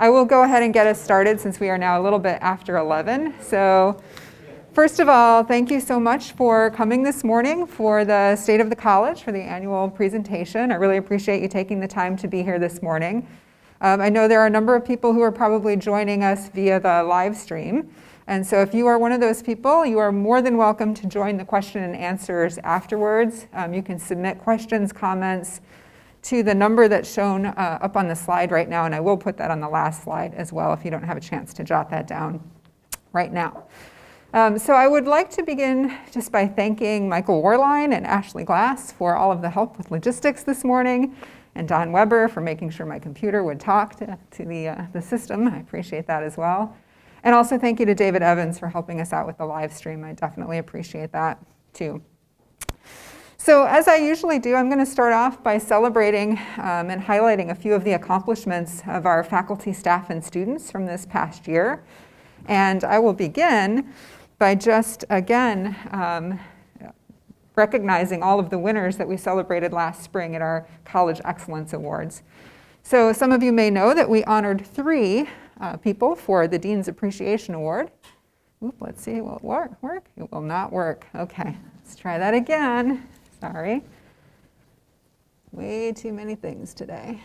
I will go ahead and get us started since we are now a little bit after 11. So first of all, thank you so much for coming this morning for the State of the College, for the annual presentation. I really appreciate you taking the time to be here this morning. I know there are a number of people who are probably joining us via the live stream. And so if you are one of those people, you are more than welcome to join the question and answers afterwards. You can submit questions, comments to the number that's shown up on the slide right now, and I will put that on the last slide as well if you don't have a chance to jot that down right now. So I would like to begin just by thanking Michael Warline and Ashley Glass for all of the help with logistics this morning, and Don Weber for making sure my computer would talk to the system. I appreciate that as well. And also thank you to David Evans for helping us out with the live stream. I definitely appreciate that too. So as I usually do, I'm going to start off by celebrating and highlighting a few of the accomplishments of our faculty, staff, and students from this past year. And I will begin by just, again, recognizing all of the winners that we celebrated last spring at our College Excellence Awards. So some of you may know that we honored 3 people for the Dean's Appreciation Award. Oop, let's see, will it work? It will not work. Okay, let's try that again. Sorry. Way too many things today.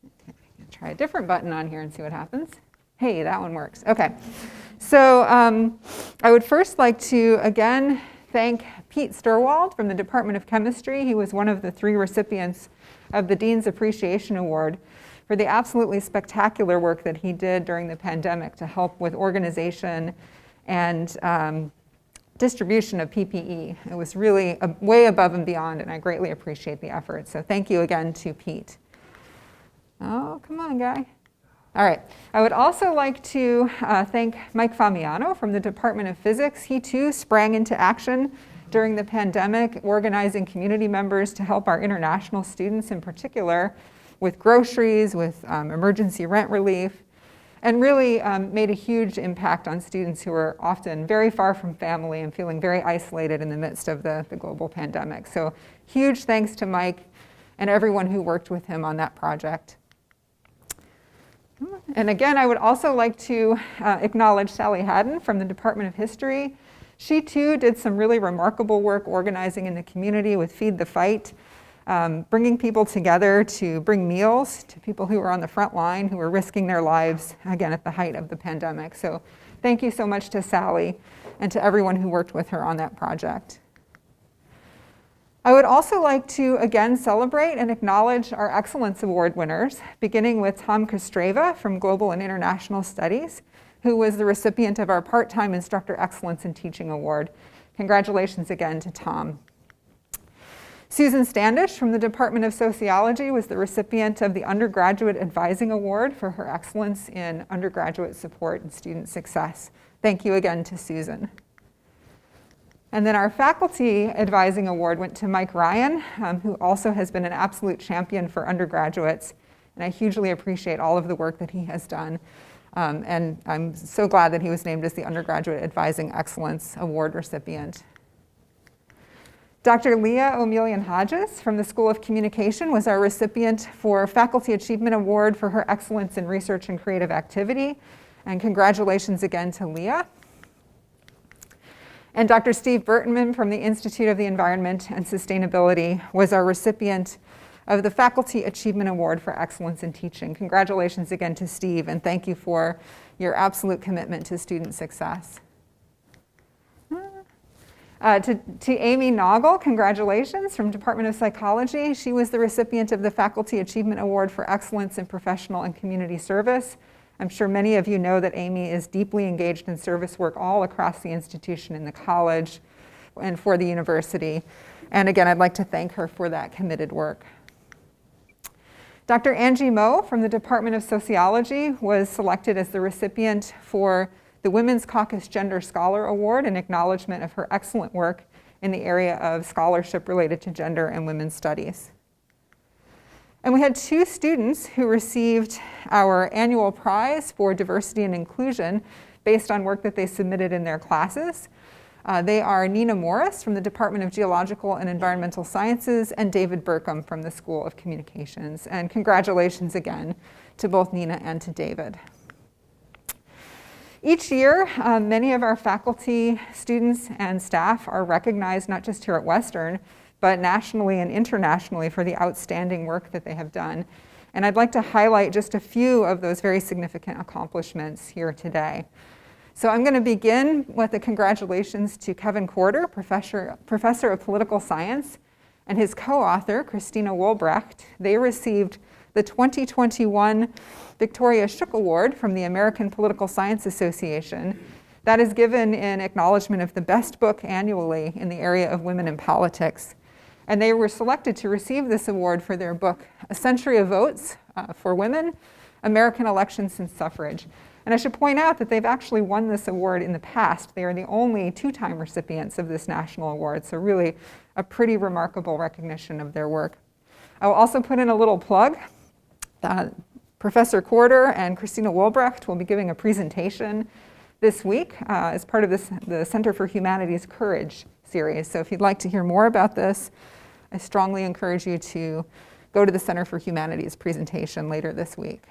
Okay, I'm going to try a different button on here and see what happens. Hey, that one works. Okay. So I would first like to, again, thank Pete Sturwald from the Department of Chemistry. He was one of the 3 recipients of the Dean's Appreciation Award for the absolutely spectacular work that he did during the pandemic to help with organization and distribution of PPE. It was really way above and beyond, and I greatly appreciate the effort. So thank you again to Pete. Oh, come on, guy. All right. I would also like to thank Mike Famiano from the Department of Physics. He too sprang into action during the pandemic, organizing community members to help our international students in particular with groceries, with emergency rent relief, and really made a huge impact on students who are often very far from family and feeling very isolated in the midst of the global pandemic. So huge thanks to Mike and everyone who worked with him on that project. And again, I would also like to acknowledge Sally Haddon from the Department of History. She too did some really remarkable work organizing in the community with Feed the Fight, bringing people together to bring meals to people who were on the front line, who were risking their lives, again, at the height of the pandemic. So thank you so much to Sally and to everyone who worked with her on that project. I would also like to, again, celebrate and acknowledge our Excellence Award winners, beginning with Tom Kostreva from Global and International Studies, who was the recipient of our Part-Time Instructor Excellence in Teaching Award. Congratulations again to Tom. Susan Standish from the Department of Sociology was the recipient of the Undergraduate Advising Award for her excellence in undergraduate support and student success. Thank you again to Susan. And then our Faculty Advising Award went to Mike Ryan, who also has been an absolute champion for undergraduates. And I hugely appreciate all of the work that he has done. And I'm so glad that he was named as the Undergraduate Advising Excellence Award recipient. Dr. Leah O'Melian-Hodges from the School of Communication was our recipient for Faculty Achievement Award for her excellence in research and creative activity. And congratulations again to Leah. And Dr. Steve Burtonman from the Institute of the Environment and Sustainability was our recipient of the Faculty Achievement Award for Excellence in Teaching. Congratulations again to Steve, and thank you for your absolute commitment to student success. To Amy Noggle, congratulations from Department of Psychology. She was the recipient of the Faculty Achievement Award for Excellence in Professional and Community Service. I'm sure many of you know that Amy is deeply engaged in service work all across the institution in the college and for the university. And again, I'd like to thank her for that committed work. Dr. Angie Moe from the Department of Sociology was selected as the recipient for the Women's Caucus Gender Scholar Award in acknowledgement of her excellent work in the area of scholarship related to gender and women's studies. And we had 2 students who received our annual prize for diversity and inclusion based on work that they submitted in their classes. They are Nina Morris from the Department of Geological and Environmental Sciences and David Burkham from the School of Communications. And congratulations again to both Nina and to David. Each year, many of our faculty, students, and staff are recognized not just here at Western, but nationally and internationally for the outstanding work that they have done. And I'd like to highlight just a few of those very significant accomplishments here today. So I'm going to begin with the congratulations to Kevin Corder, professor of political science, and his co-author, Christina Wohlbrecht. They received the 2021 Victoria Shook Award from the American Political Science Association. That is given in acknowledgement of the best book annually in the area of women in politics. And they were selected to receive this award for their book, A Century of Votes for Women, American Elections Since Suffrage. And I should point out that they've actually won this award in the past. They are the only two-time recipients of this national award, so really a pretty remarkable recognition of their work. I will also put in a little plug. Professor Corder and Christina Wohlbrecht will be giving a presentation this week as part of the Center for Humanities Courage series. So if you'd like to hear more about this, I strongly encourage you to go to the Center for Humanities presentation later this week.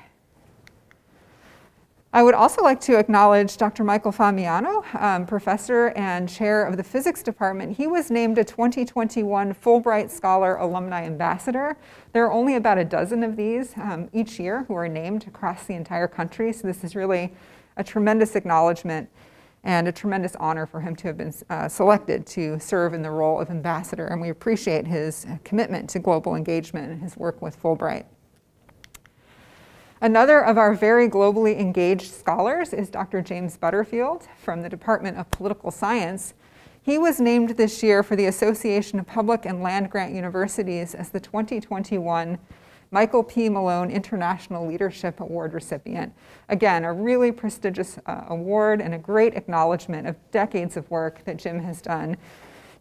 I would also like to acknowledge Dr. Michael Famiano, professor and chair of the physics department. He was named a 2021 Fulbright Scholar Alumni Ambassador. There are only about a dozen of these each year who are named across the entire country, so this is really a tremendous acknowledgement and a tremendous honor for him to have been selected to serve in the role of ambassador, and we appreciate his commitment to global engagement and his work with Fulbright. Another of our very globally engaged scholars is Dr. James Butterfield from the Department of Political Science. He was named this year for the Association of Public and Land-Grant Universities as the 2021 Michael P. Malone International Leadership Award recipient. Again, a really prestigious award and a great acknowledgement of decades of work that Jim has done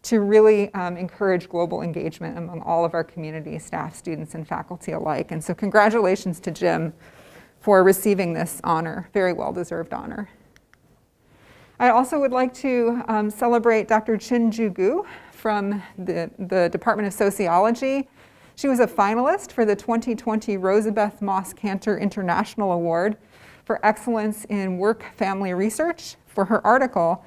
to really encourage global engagement among all of our community, staff, students, and faculty alike. And so congratulations to Jim for receiving this honor, very well-deserved honor. I also would like to celebrate Dr. Chin-Ju Gu from the Department of Sociology. She was a finalist for the 2020 Rosabeth Moss Cantor International Award for Excellence in Work-Family Research for her article,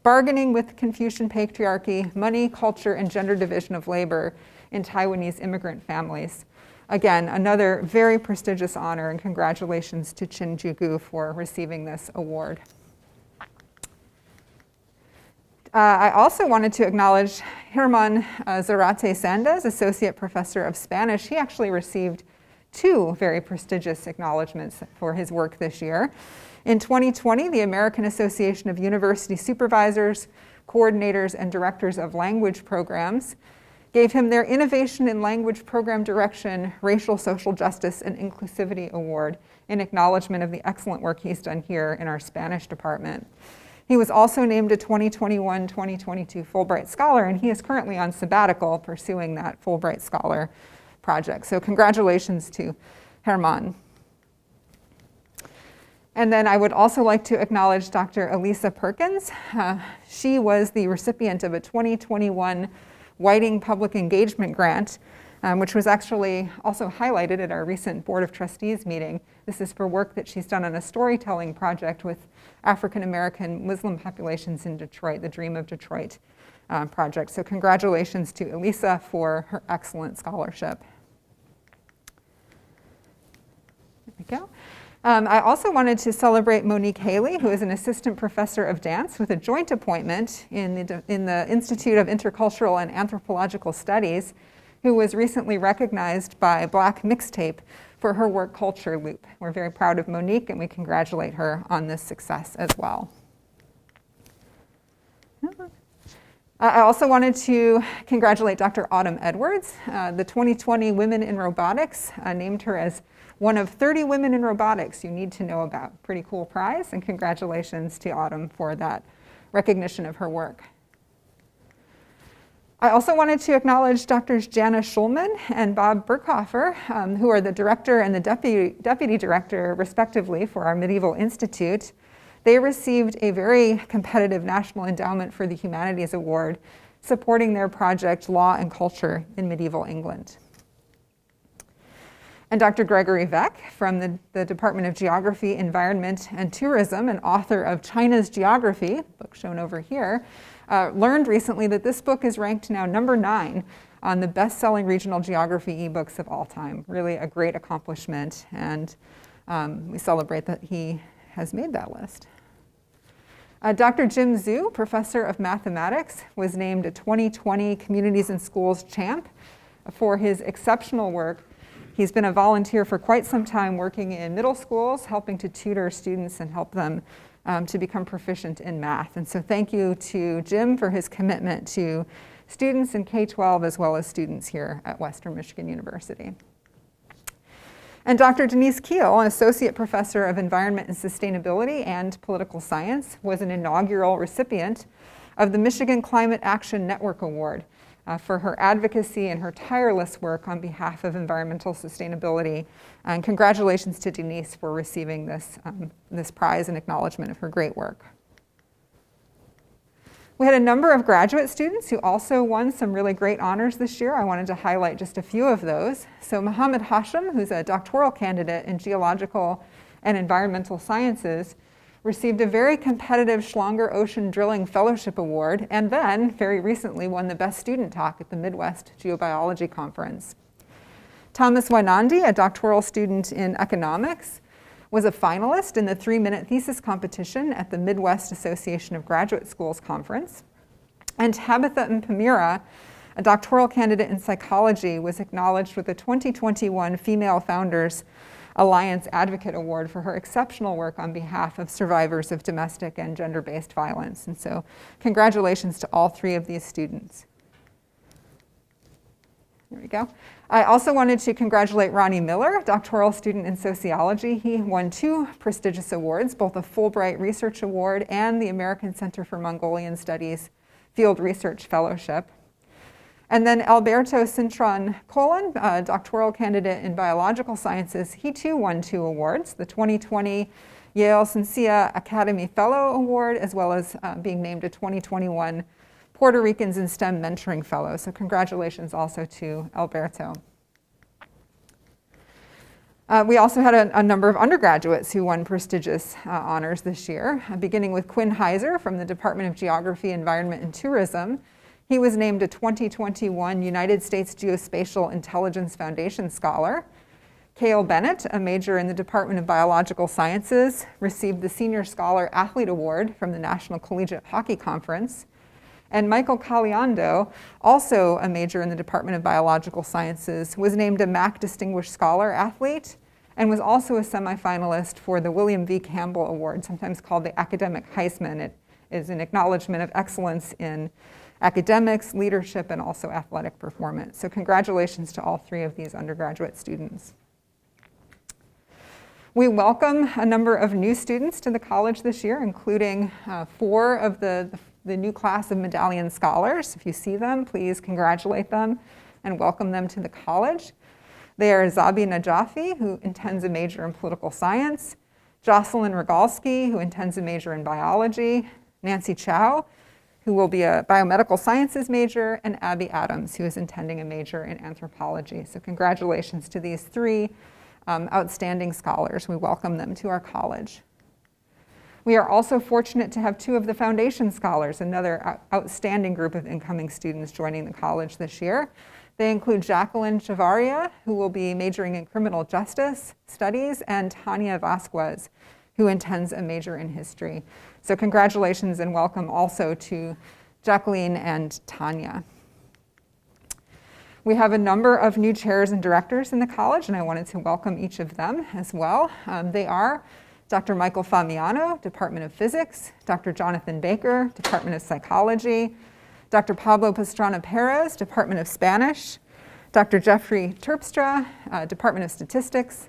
Bargaining with Confucian Patriarchy, Money, Culture, and Gender Division of Labor in Taiwanese Immigrant Families. Again, another very prestigious honor, and congratulations to Chin-Ju Gu for receiving this award. I also wanted to acknowledge Herman Zarate Sandez, Associate Professor of Spanish. He actually received two very prestigious acknowledgments for his work this year. In 2020, the American Association of University Supervisors, Coordinators, and Directors of Language Programs gave him their Innovation in Language Program Direction, Racial Social Justice, and Inclusivity Award in acknowledgement of the excellent work he's done here in our Spanish department. He was also named a 2021-2022 Fulbright Scholar, and he is currently on sabbatical pursuing that Fulbright Scholar project. So congratulations to Herman. And then I would also like to acknowledge Dr. Elisa Perkins. She was the recipient of a 2021 Whiting Public Engagement Grant, which was actually also highlighted at our recent Board of Trustees meeting. This is for work that she's done on a storytelling project with African American Muslim populations in Detroit, the Dream of Detroit project. So congratulations to Elisa for her excellent scholarship. There we go. I also wanted to celebrate Monique Haley, who is an assistant professor of dance with a joint appointment in the Institute of Intercultural and Anthropological Studies, who was recently recognized by Black Mixtape for her work Culture Loop. We're very proud of Monique, and we congratulate her on this success as well. I also wanted to congratulate Dr. Autumn Edwards. The 2020 Women in Robotics named her as one of 30 women in robotics you need to know about. Pretty cool prize, and congratulations to Autumn for that recognition of her work. I also wanted to acknowledge Drs. Jana Schulman and Bob Burkhofer, who are the director and the deputy director, respectively, for our Medieval Institute. they received a very competitive National Endowment for the Humanities Award, supporting their project Law and Culture in Medieval England. And Dr. Gregory Veck from the Department of Geography, Environment, and Tourism, and author of China's Geography, book shown over here, learned recently that this book is ranked now number 9 on the best-selling regional geography ebooks of all time. Really a great accomplishment, and we celebrate that he has made that list. Dr. Jim Zhu, professor of mathematics, was named a 2020 Communities and Schools Champ for his exceptional work. He's been a volunteer for quite some time working in middle schools, helping to tutor students and help them to become proficient in math. And so thank you to Jim for his commitment to students in K-12 as well as students here at Western Michigan University. And Dr. Denise Keel, an associate professor of environment and sustainability and political science, was an inaugural recipient of the Michigan Climate Action Network Award for her advocacy and her tireless work on behalf of environmental sustainability. And congratulations to Denise for receiving this prize in acknowledgement of her great work. We had a number of graduate students who also won some really great honors this year. I wanted to highlight just a few of those. So Mohammed Hashim, who's a doctoral candidate in geological and environmental sciences, received a very competitive Schlanger Ocean Drilling Fellowship Award, and then, very recently, won the Best Student Talk at the Midwest Geobiology Conference. Thomas Wainandi, a doctoral student in economics, was a finalist in the 3-minute thesis competition at the Midwest Association of Graduate Schools Conference. And Tabitha Mpamira, a doctoral candidate in psychology, was acknowledged with the 2021 Female Founders Alliance Advocate Award for her exceptional work on behalf of survivors of domestic and gender-based violence. And so congratulations to all 3 of these students. There we go. I also wanted to congratulate Ronnie Miller, doctoral student in sociology. He won 2 prestigious awards, both a Fulbright Research Award and the American Center for Mongolian Studies Field Research Fellowship. And then Alberto Cintron Colon, a doctoral candidate in biological sciences, he too won 2 awards, the 2020 Yale Cincia Academy Fellow Award, as well as being named a 2021 Puerto Ricans in STEM Mentoring Fellow. So congratulations also to Alberto. We also had a number of undergraduates who won prestigious honors this year, beginning with Quinn Heiser from the Department of Geography, Environment, and Tourism. He was named a 2021 United States Geospatial Intelligence Foundation Scholar. Cale Bennett, a major in the Department of Biological Sciences, received the Senior Scholar Athlete Award from the National Collegiate Hockey Conference. And Michael Caliando, also a major in the Department of Biological Sciences, was named a MAC Distinguished Scholar Athlete and was also a semifinalist for the William V. Campbell Award, sometimes called the Academic Heisman. It is an acknowledgement of excellence in academics, leadership, and also athletic performance. So congratulations to all 3 of these undergraduate students. We welcome a number of new students to the college this year, including 4 of the new class of Medallion Scholars. If you see them, please congratulate them and welcome them to the college. They are Zabi Najafi, who intends a major in political science, Jocelyn Rogalski, who intends a major in biology, Nancy Chow, who will be a biomedical sciences major, and Abby Adams, who is intending a major in anthropology. So congratulations to these 3 outstanding scholars. We welcome them to our college. We are also fortunate to have 2 of the foundation scholars, another outstanding group of incoming students joining the college this year. They include Jacqueline Chavaria, who will be majoring in criminal justice studies, and Tanya Vasquez, who intends a major in history. So congratulations and welcome also to Jacqueline and Tanya. We have a number of new chairs and directors in the college, and I wanted to welcome each of them as well. They are Dr. Michael Famiano, Department of Physics, Dr. Jonathan Baker, Department of Psychology, Dr. Pablo Pastrana Perez, Department of Spanish, Dr. Jeffrey Terpstra, Department of Statistics,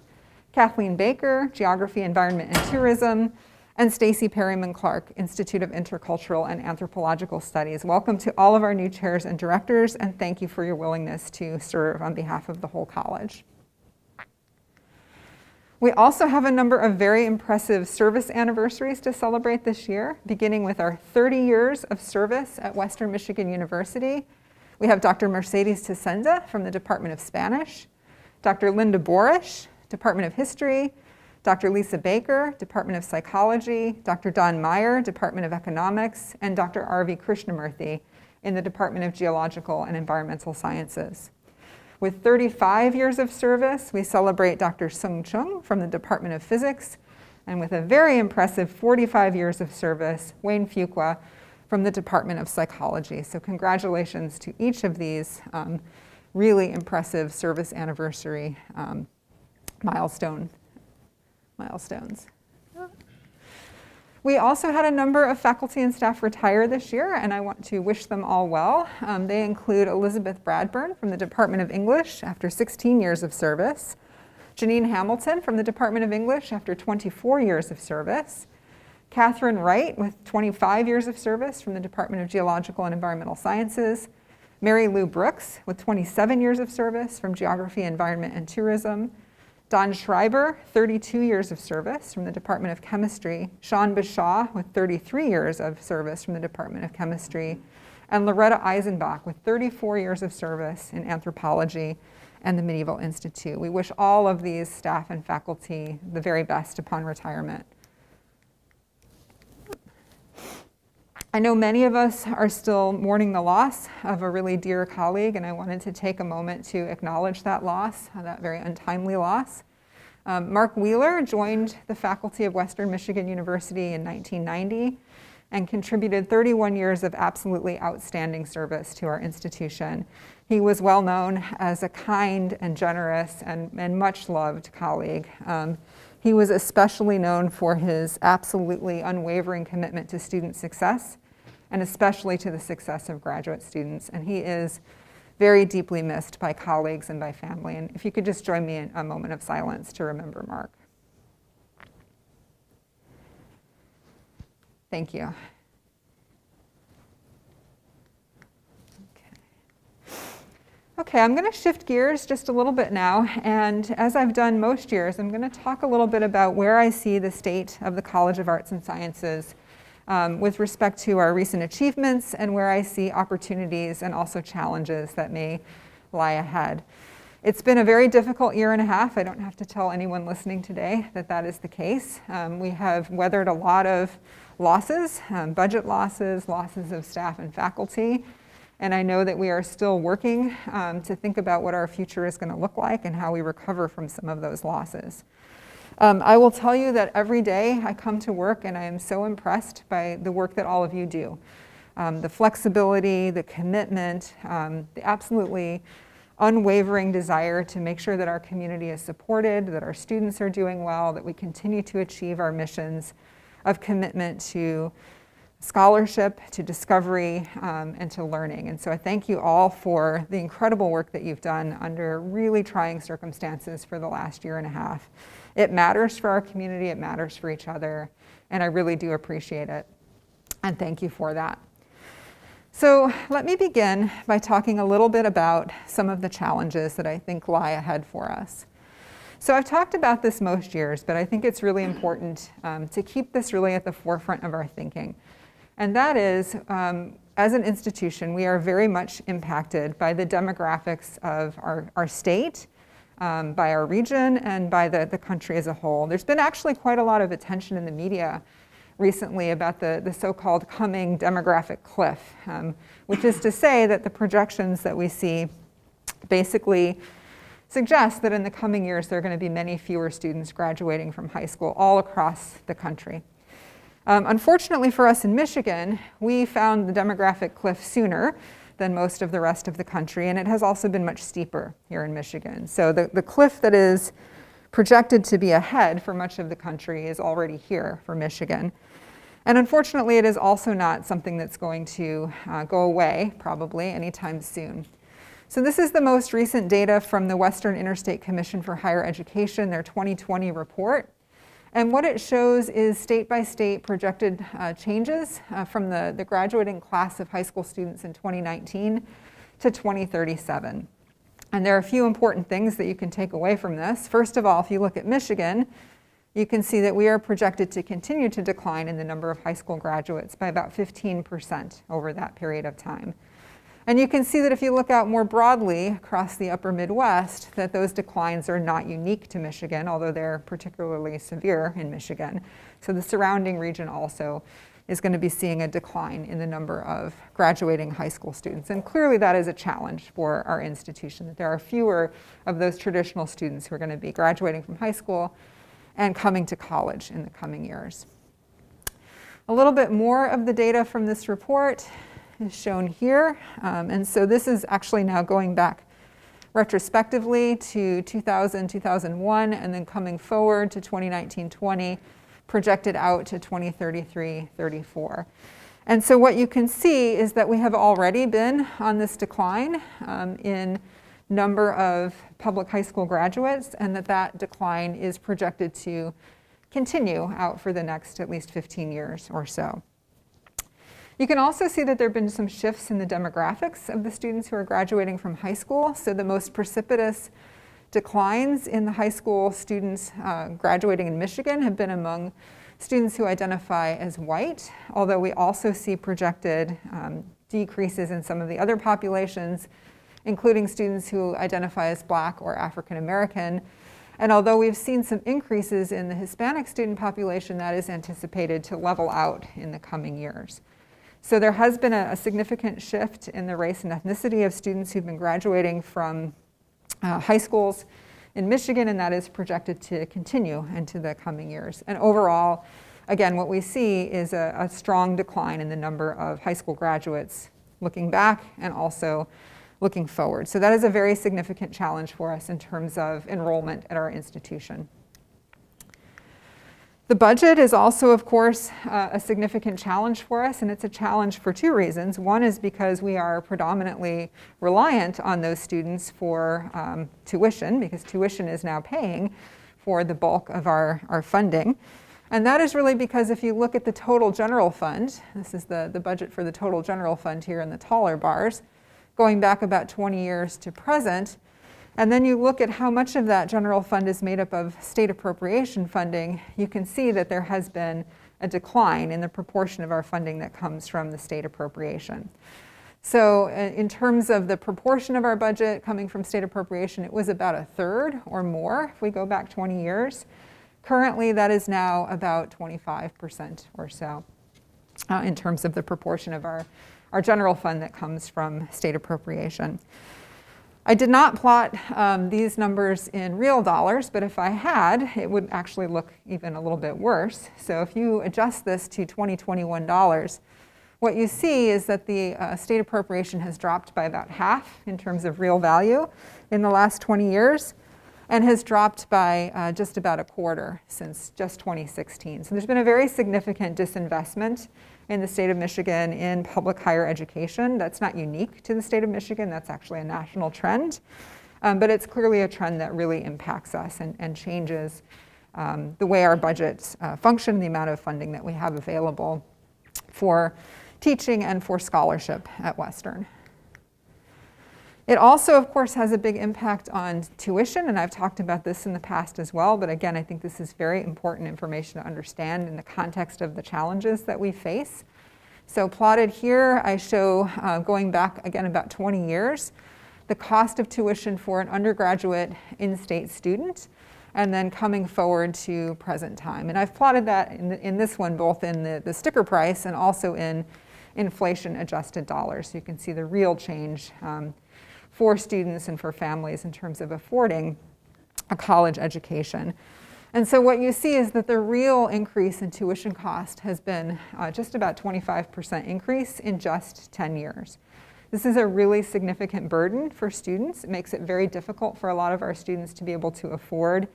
Kathleen Baker, Geography, Environment, and Tourism, and Stacy Perryman-Clark, Institute of Intercultural and Anthropological Studies. Welcome to all of our new chairs and directors, and thank you for your willingness to serve on behalf of the whole college. We also have a number of very impressive service anniversaries to celebrate this year, beginning with our 30 years of service at Western Michigan University. We have Dr. Mercedes Tesenda from the Department of Spanish, Dr. Linda Borish, Department of History, Dr. Lisa Baker, Department of Psychology, Dr. Don Meyer, Department of Economics, and Dr. R.V. Krishnamurthy in the Department of Geological and Environmental Sciences. With 35 years of service, we celebrate Dr. Sung Chung from the Department of Physics, and with a very impressive 45 years of service, Wayne Fuqua from the Department of Psychology. So congratulations to each of these really impressive service anniversary milestones. We also had a number of faculty and staff retire this year, and I want to wish them all well. They include Elizabeth Bradburn from the Department of English after 16 years of service, Janine Hamilton from the Department of English after 24 years of service, Catherine Wright with 25 years of service from the Department of Geological and Environmental Sciences, Mary Lou Brooks with 27 years of service from Geography, Environment, and Tourism, Don Schreiber, 32 years of service from the Department of Chemistry, Sean Bashaw with 33 years of service from the Department of Chemistry, and Loretta Eisenbach with 34 years of service in anthropology and the Medieval Institute. We wish all of these staff and faculty the very best upon retirement. I know many of us are still mourning the loss of a really dear colleague, and I wanted to take a moment to acknowledge that loss, that very untimely loss. Mark Wheeler joined the faculty of Western Michigan University in 1990 and contributed 31 years of absolutely outstanding service to our institution. He was well known as a kind and generous and much loved colleague. He was especially known for his absolutely unwavering commitment to student success, and especially to the success of graduate students. And he is very deeply missed by colleagues and by family. And if you could just join me in a moment of silence to remember Mark. Thank you. Okay, I'm going to shift gears just a little bit now, and as I've done most years, I'm going to talk a little bit about where I see the state of the College of Arts and Sciences with respect to our recent achievements and where I see opportunities and also challenges that may lie ahead. It's been a very difficult year and a half. I don't have to tell anyone listening today that that is the case. We have weathered a lot of losses, budget losses, losses of staff and faculty. And I know that we are still working to think about what our future is going to look like and how we recover from some of those losses. I will tell you that every day I come to work and I am so impressed by the work that all of you do. The flexibility, the commitment, the absolutely unwavering desire to make sure that our community is supported, that our students are doing well, that we continue to achieve our missions of commitment to scholarship, to discovery, and to learning. And so I thank you all for the incredible work that you've done under really trying circumstances for the last year and a half. It matters for our community, it matters for each other, and I really do appreciate it. And thank you for that. So let me begin by talking a little bit about some of the challenges that I think lie ahead for us. So I've talked about this most years, but I think it's really important to keep this really at the forefront of our thinking. And that is, as an institution, we are very much impacted by the demographics of our state, by our region, and by the country as a whole. There's been actually quite a lot of attention in the media recently about the so-called coming demographic cliff, which is to say that the projections that we see basically suggest that in the coming years there are going to be many fewer students graduating from high school all across the country. Unfortunately for us in Michigan, we found the demographic cliff sooner than most of the rest of the country, and it has also been much steeper here in Michigan. So the cliff that is projected to be ahead for much of the country is already here for Michigan. And unfortunately, it is also not something that's going to go away, probably, anytime soon. So this is the most recent data from the Western Interstate Commission for Higher Education, their 2020 report. And what it shows is state-by-state projected changes from the graduating class of high school students in 2019 to 2037. And there are a few important things that you can take away from this. First of all, if you look at Michigan, you can see that we are projected to continue to decline in the number of high school graduates by about 15% over that period of time. And you can see that if you look out more broadly across the upper Midwest, that those declines are not unique to Michigan, although they're particularly severe in Michigan. So the surrounding region also is going to be seeing a decline in the number of graduating high school students. And clearly that is a challenge for our institution, that there are fewer of those traditional students who are going to be graduating from high school and coming to college in the coming years. A little bit more of the data from this report is shown here. And so this is actually now going back retrospectively to 2000, 2001, and then coming forward to 2019-20, projected out to 2033-34. And so what you can see is that we have already been on this decline in number of public high school graduates, and that decline is projected to continue out for the next at least 15 years or so. You can also see that there have been some shifts in the demographics of the students who are graduating from high school. So the most precipitous declines in the high school students graduating in Michigan have been among students who identify as white, although we also see projected decreases in some of the other populations, including students who identify as Black or African American. And although we've seen some increases in the Hispanic student population, that is anticipated to level out in the coming years. So there has been a significant shift in the race and ethnicity of students who've been graduating from high schools in Michigan, and that is projected to continue into the coming years. And overall, again, what we see is a strong decline in the number of high school graduates looking back and also looking forward. So that is a very significant challenge for us in terms of enrollment at our institution. The budget is also, of course, a significant challenge for us, and it's a challenge for two reasons. One is because we are predominantly reliant on those students for tuition, because tuition is now paying for the bulk of our funding. And that is really because if you look at the total general fund, this is the budget for the total general fund here in the taller bars, going back about 20 years to present, and then you look at how much of that general fund is made up of state appropriation funding, you can see that there has been a decline in the proportion of our funding that comes from the state appropriation. So in terms of the proportion of our budget coming from state appropriation, it was about a third or more if we go back 20 years. Currently, that is now about 25% or so in terms of the proportion of our general fund that comes from state appropriation. I did not plot these numbers in real dollars, but if I had, it would actually look even a little bit worse. So if you adjust this to 2021 dollars, what you see is that the state appropriation has dropped by about half in terms of real value in the last 20 years, and has dropped by just about a quarter since just 2016. So there's been a very significant disinvestment in the state of Michigan in public higher education. That's not unique to the state of Michigan. That's actually a national trend. But it's clearly a trend that really impacts us and changes the way our budgets function, the amount of funding that we have available for teaching and for scholarship at Western. It also, of course, has a big impact on tuition, and I've talked about this in the past as well, but again, I think this is very important information to understand in the context of the challenges that we face. So plotted here, I show, going back again about 20 years, the cost of tuition for an undergraduate in-state student, and then coming forward to present time. And I've plotted that in this one, both in the sticker price and also in inflation-adjusted dollars. So you can see the real change for students and for families in terms of affording a college education. And so what you see is that the real increase in tuition cost has been just about 25% increase in just 10 years. This is a really significant burden for students. It makes it very difficult for a lot of our students to be able to afford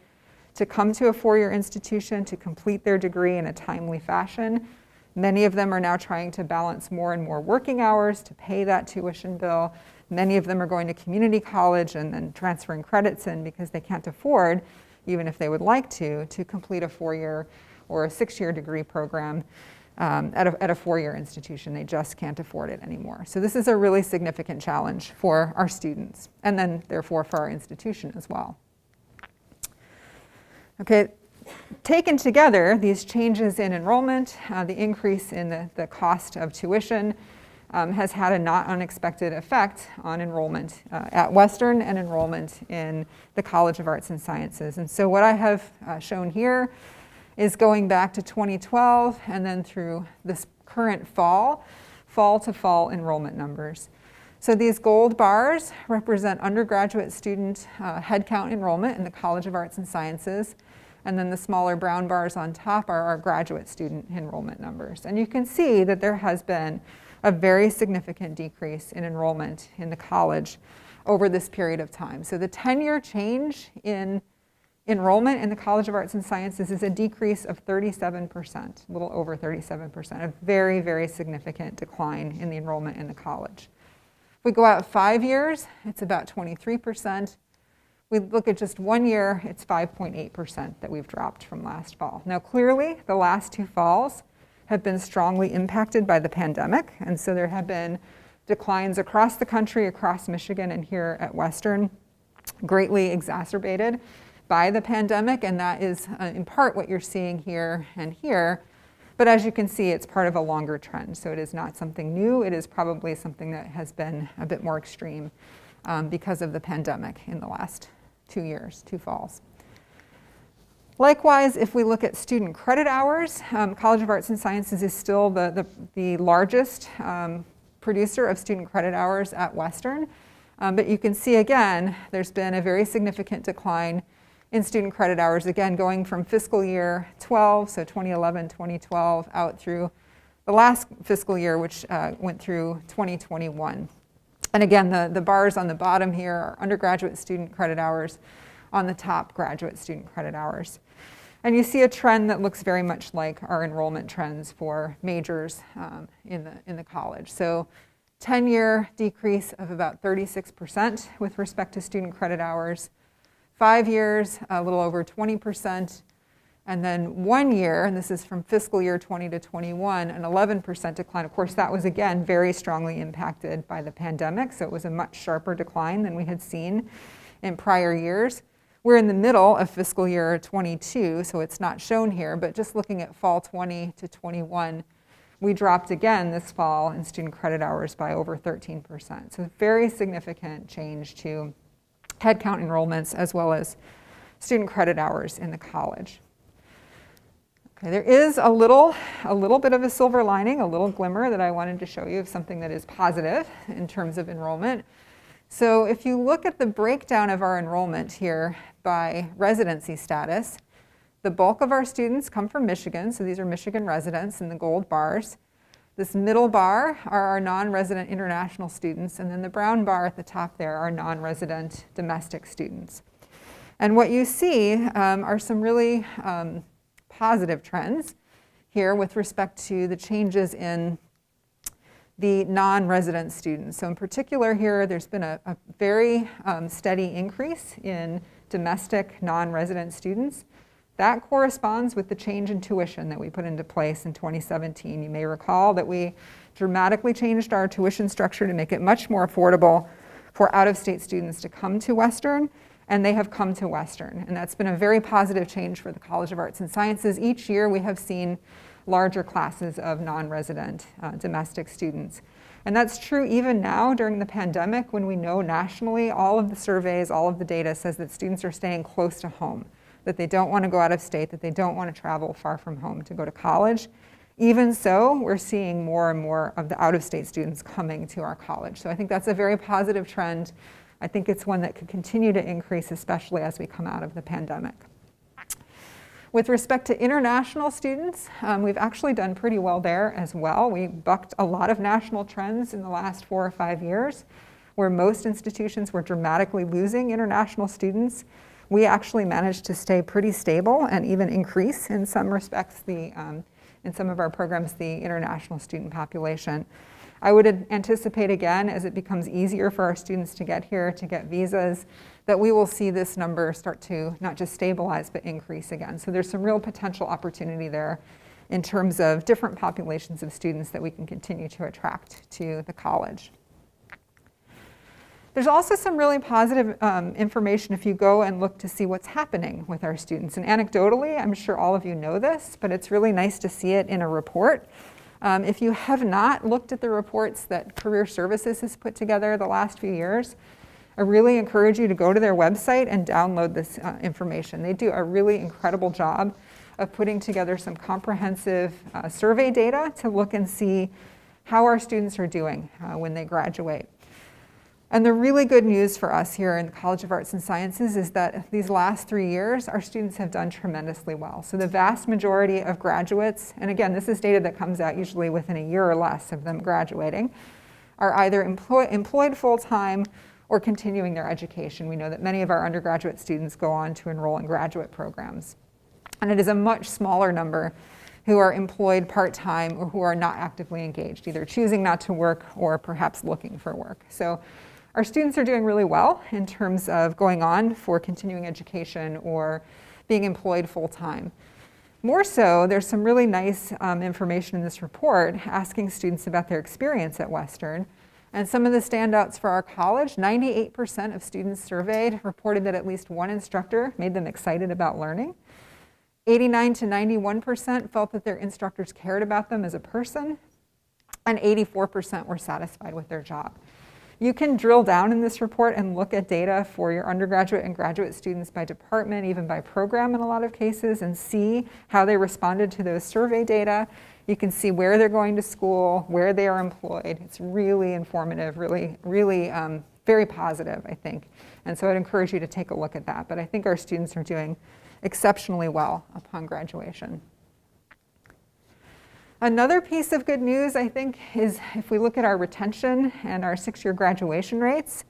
to come to a four-year institution to complete their degree in a timely fashion. Many of them are now trying to balance more and more working hours to pay that tuition bill. Many of them are going to community college and then transferring credits in because they can't afford, even if they would like to complete a 4-year or a 6-year degree program. at a four-year institution. They just can't afford it anymore. So this is a really significant challenge for our students, and then therefore for our institution as well. Okay, taken together, these changes in enrollment, the increase in the cost of tuition, has had a not unexpected effect on enrollment at Western and enrollment in the College of Arts and Sciences. And so what I have shown here is going back to 2012 and then through this current fall to fall enrollment numbers. So these gold bars represent undergraduate student headcount enrollment in the College of Arts and Sciences. And then the smaller brown bars on top are our graduate student enrollment numbers. And you can see that there has been a very significant decrease in enrollment in the college over this period of time. So the 10-year change in enrollment in the College of Arts and Sciences is a decrease of 37%, a little over 37%, a very, very significant decline in the enrollment in the college. If we go out 5 years, it's about 23%. We look at just 1 year, it's 5.8% that we've dropped from last fall. Now clearly, the last two falls have been strongly impacted by the pandemic, and so there have been declines across the country, across Michigan and here at Western, greatly exacerbated by the pandemic, and that is in part what you're seeing here and here. But as you can see, it's part of a longer trend, so it is not something new. It is probably something that has been a bit more extreme because of the pandemic in the last 2 years, 2 falls. Likewise, if we look at student credit hours, College of Arts and Sciences is still the largest producer of student credit hours at Western. But you can see again, there's been a very significant decline in student credit hours, again, going from fiscal year 12, so 2011, 2012, out through the last fiscal year, which went through 2021. And again, the bars on the bottom here are undergraduate student credit hours, on the top, graduate student credit hours. And you see a trend that looks very much like our enrollment trends for majors in the college. So 10-year decrease of about 36% with respect to student credit hours. 5 years, a little over 20%. And then 1 year, and this is from fiscal year 20 to 21, an 11% decline. Of course, that was, again, very strongly impacted by the pandemic, so it was a much sharper decline than we had seen in prior years. We're in the middle of fiscal year 22, so it's not shown here, but just looking at fall 20 to 21, we dropped again this fall in student credit hours by over 13%. So very significant change to headcount enrollments as well as student credit hours in the college. Okay, there is a little bit of a silver lining, a little glimmer that I wanted to show you of something that is positive in terms of enrollment. So if you look at the breakdown of our enrollment here by residency status, the bulk of our students come from Michigan, so these are Michigan residents in the gold bars. This middle bar are our non-resident international students, and then the brown bar at the top there are non-resident domestic students. And what you see are some really positive trends here with respect to the changes in the non-resident students. So in particular here, there's been a very steady increase in domestic non-resident students. That corresponds with the change in tuition that we put into place in 2017. You may recall that we dramatically changed our tuition structure to make it much more affordable for out-of-state students to come to Western, and they have come to Western. And that's been a very positive change for the College of Arts and Sciences. Each year we have seen larger classes of non-resident domestic students. And that's true even now during the pandemic, when we know nationally all of the surveys, all of the data says that students are staying close to home, that they don't want to go out of state, that they don't want to travel far from home to go to college. Even so, we're seeing more and more of the out-of-state students coming to our college. So I think that's a very positive trend. I think it's one that could continue to increase, especially as we come out of the pandemic. With respect to international students, we've actually done pretty well there as well. We bucked a lot of national trends in the last 4 or 5 years, where most institutions were dramatically losing international students. We actually managed to stay pretty stable and even increase in some respects in some of our programs the international student population. I would anticipate again, as it becomes easier for our students to get here, to get visas, that we will see this number start to not just stabilize but increase again. So there's some real potential opportunity there in terms of different populations of students that we can continue to attract to the college. There's also some really positive information if you go and look to see what's happening with our students. And anecdotally, I'm sure all of you know this, but it's really nice to see it in a report. If you have not looked at the reports that Career Services has put together the last few years, I really encourage you to go to their website and download this information. They do a really incredible job of putting together some comprehensive survey data to look and see how our students are doing when they graduate. And the really good news for us here in the College of Arts and Sciences is that these last 3 years, our students have done tremendously well. So the vast majority of graduates, and again, this is data that comes out usually within a year or less of them graduating, are either employed full-time or continuing their education. We know that many of our undergraduate students go on to enroll in graduate programs. And it is a much smaller number who are employed part-time or who are not actively engaged, either choosing not to work or perhaps looking for work. So our students are doing really well in terms of going on for continuing education or being employed full-time. More so, there's some really nice information in this report asking students about their experience at Western. And some of the standouts for our college, 98% of students surveyed reported that at least one instructor made them excited about learning. 89 to 91% felt that their instructors cared about them as a person. And 84% were satisfied with their job. You can drill down in this report and look at data for your undergraduate and graduate students by department, even by program in a lot of cases, and see how they responded to those survey data. You can see where they're going to school, where they are employed. It's really informative, really very positive, I think. And so I'd encourage you to take a look at that. But I think our students are doing exceptionally well upon graduation. Another piece of good news, I think, is if we look at our retention and our 6-year graduation rates.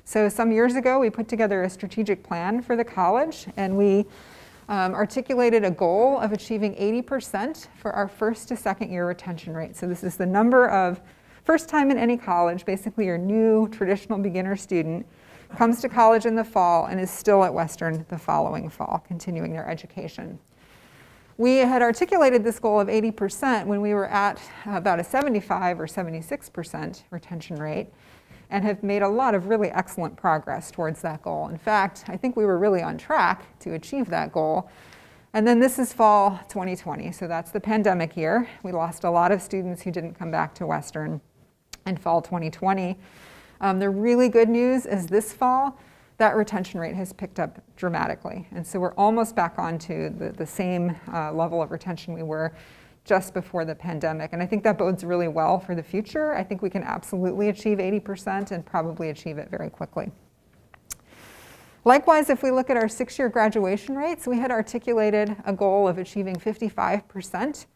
So some years ago, we put together a strategic plan for the college, and we articulated a goal of achieving 80% for our first to second year retention rate. So this is the number of first time in any college, basically your new traditional beginner student, comes to college in the fall and is still at Western the following fall, continuing their education. We had articulated this goal of 80% when we were at about a 75 or 76% retention rate and have made a lot of really excellent progress towards that goal. In fact, I think we were really on track to achieve that goal. And then this is fall 2020, so that's the pandemic year. We lost a lot of students who didn't come back to Western in fall 2020. The really good news is this fall, that retention rate has picked up dramatically. And so we're almost back onto the same level of retention we were just before the pandemic. And I think that bodes really well for the future. I think we can absolutely achieve 80% and probably achieve it very quickly. Likewise, if we look at our 6-year graduation rates, we had articulated a goal of achieving 55%.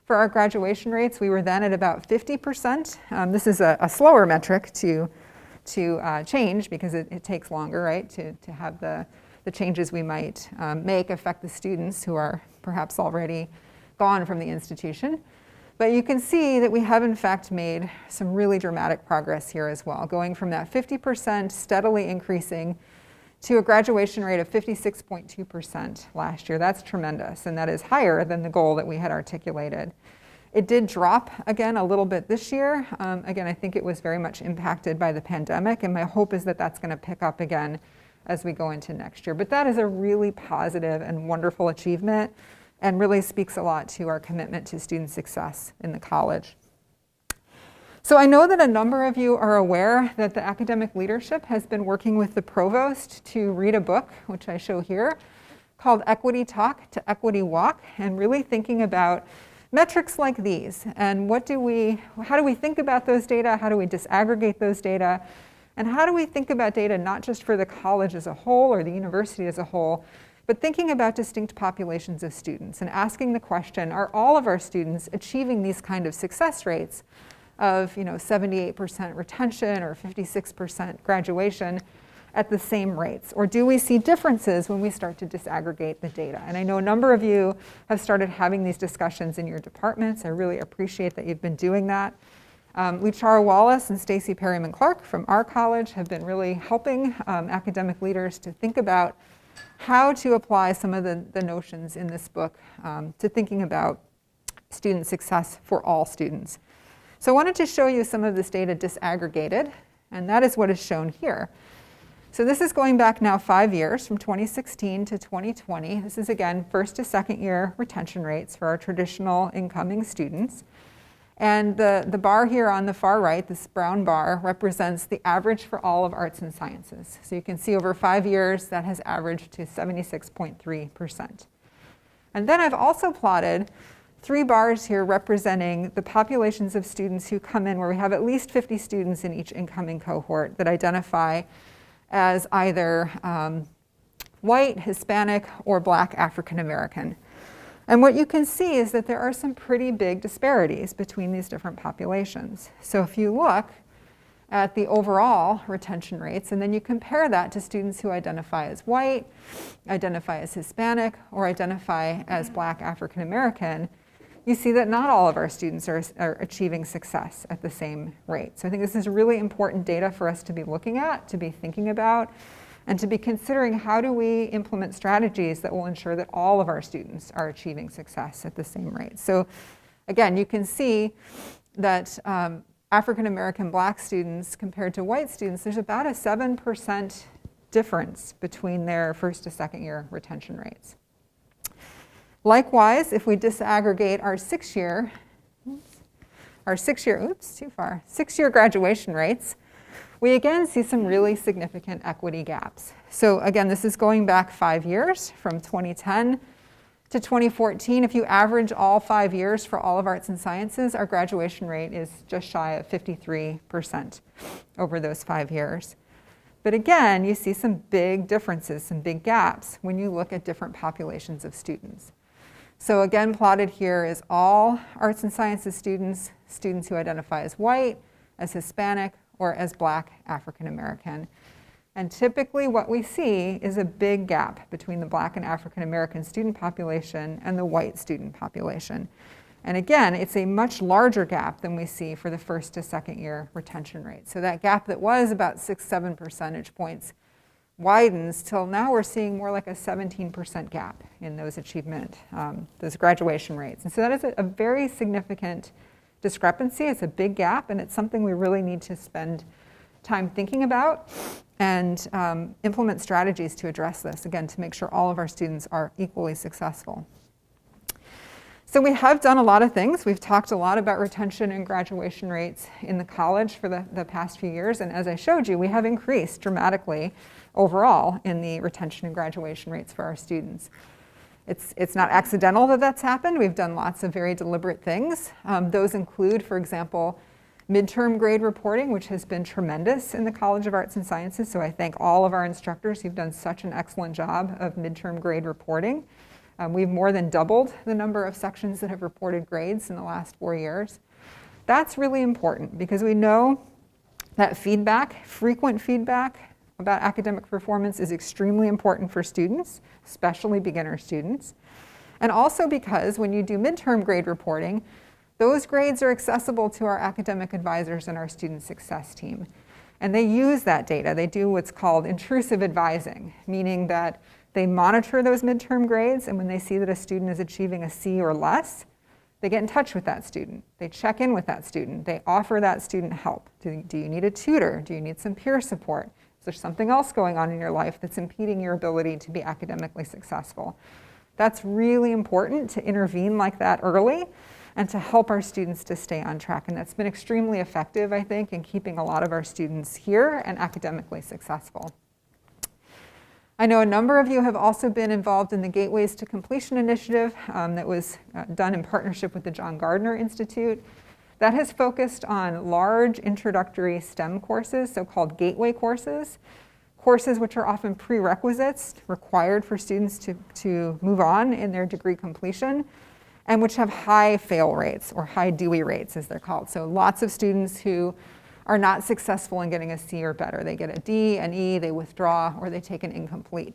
For our graduation rates, we were then at about 50%. This is a slower metric to change because it takes longer, right, to have the changes we might make affect the students who are perhaps already gone from the institution. But you can see that we have in fact made some really dramatic progress here as well, going from that 50% steadily increasing to a graduation rate of 56.2% last year. That's tremendous, and that is higher than the goal that we had articulated. It did drop again a little bit this year. Again, I think it was very much impacted by the pandemic, and my hope is that that's going to pick up again as we go into next year. But that is a really positive and wonderful achievement and really speaks a lot to our commitment to student success in the college. So I know that a number of you are aware that the academic leadership has been working with the provost to read a book, which I show here, called Equity Talk to Equity Walk, and really thinking about metrics like these and how do we think about those data, how do we disaggregate those data, and how do we think about data not just for the college as a whole or the university as a whole, but thinking about distinct populations of students and asking the question, are all of our students achieving these kind of success rates of 78% retention or 56% graduation at the same rates? Or do we see differences when we start to disaggregate the data? And I know a number of you have started having these discussions in your departments. I really appreciate that you've been doing that. Luchara Wallace and Stacy Perryman-Clark from our college have been really helping academic leaders to think about how to apply some of the notions in this book to thinking about student success for all students. So I wanted to show you some of this data disaggregated, and that is what is shown here. So this is going back now 5 years, from 2016 to 2020. This is, again, first to second year retention rates for our traditional incoming students. And the bar here on the far right, this brown bar, represents the average for all of arts and sciences. So you can see over 5 years that has averaged to 76.3%. And then I've also plotted 3 bars here representing the populations of students who come in where we have at least 50 students in each incoming cohort that identify as either white, Hispanic, or Black African American. And what you can see is that there are some pretty big disparities between these different populations. So if you look at the overall retention rates, and then you compare that to students who identify as white, identify as Hispanic, or identify as Black African American, you see that not all of our students are achieving success at the same rate. So I think this is really important data for us to be looking at, to be thinking about, and to be considering how do we implement strategies that will ensure that all of our students are achieving success at the same rate. So again, you can see that African American Black students compared to white students, there's about a 7% difference between their first to second year retention rates. Likewise, if we disaggregate our 6-year graduation rates, we again see some really significant equity gaps. So again, this is going back 5 years, from 2010 to 2014. If you average all 5 years for all of arts and sciences, our graduation rate is just shy of 53% over those 5 years. But again, you see some big differences, some big gaps when you look at different populations of students. So again, plotted here is all arts and sciences students, students who identify as white, as Hispanic, or as Black African American. And typically what we see is a big gap between the Black and African American student population and the white student population. And again, it's a much larger gap than we see for the first to second year retention rate. So that gap that was about 6-7 percentage points widens till now we're seeing more like a 17% gap in those achievement, those graduation rates. And so that is a very significant discrepancy. It's a big gap, and it's something we really need to spend time thinking about and implement strategies to address this, again, to make sure all of our students are equally successful. So we have done a lot of things. We've talked a lot about retention and graduation rates in the college for the past few years, and as I showed you, we have increased dramatically overall in the retention and graduation rates for our students. It's not accidental that that's happened. We've done lots of very deliberate things. Those include, for example, midterm grade reporting, which has been tremendous in the College of Arts and Sciences. So I thank all of our instructors who've done such an excellent job of midterm grade reporting. We've more than doubled the number of sections that have reported grades in the last 4 years. That's really important because we know that feedback, frequent feedback about academic performance is extremely important for students, especially beginner students. And also because when you do midterm grade reporting, those grades are accessible to our academic advisors and our student success team. And they use that data. They do what's called intrusive advising, meaning that they monitor those midterm grades, and when they see that a student is achieving a C or less, they get in touch with that student. They check in with that student. They offer that student help. Do you need a tutor? Do you need some peer support? Is there something else going on in your life that's impeding your ability to be academically successful? That's really important to intervene like that early and to help our students to stay on track. And that's been extremely effective, I think, in keeping a lot of our students here and academically successful. I know a number of you have also been involved in the Gateways to Completion initiative that was done in partnership with the John Gardner Institute. That has focused on large introductory STEM courses, so-called gateway courses, courses which are often prerequisites required for students to move on in their degree completion, and which have high fail rates, or high Dewey rates as they're called. So lots of students who are not successful in getting a C or better. They get a D, an E, they withdraw, or they take an incomplete.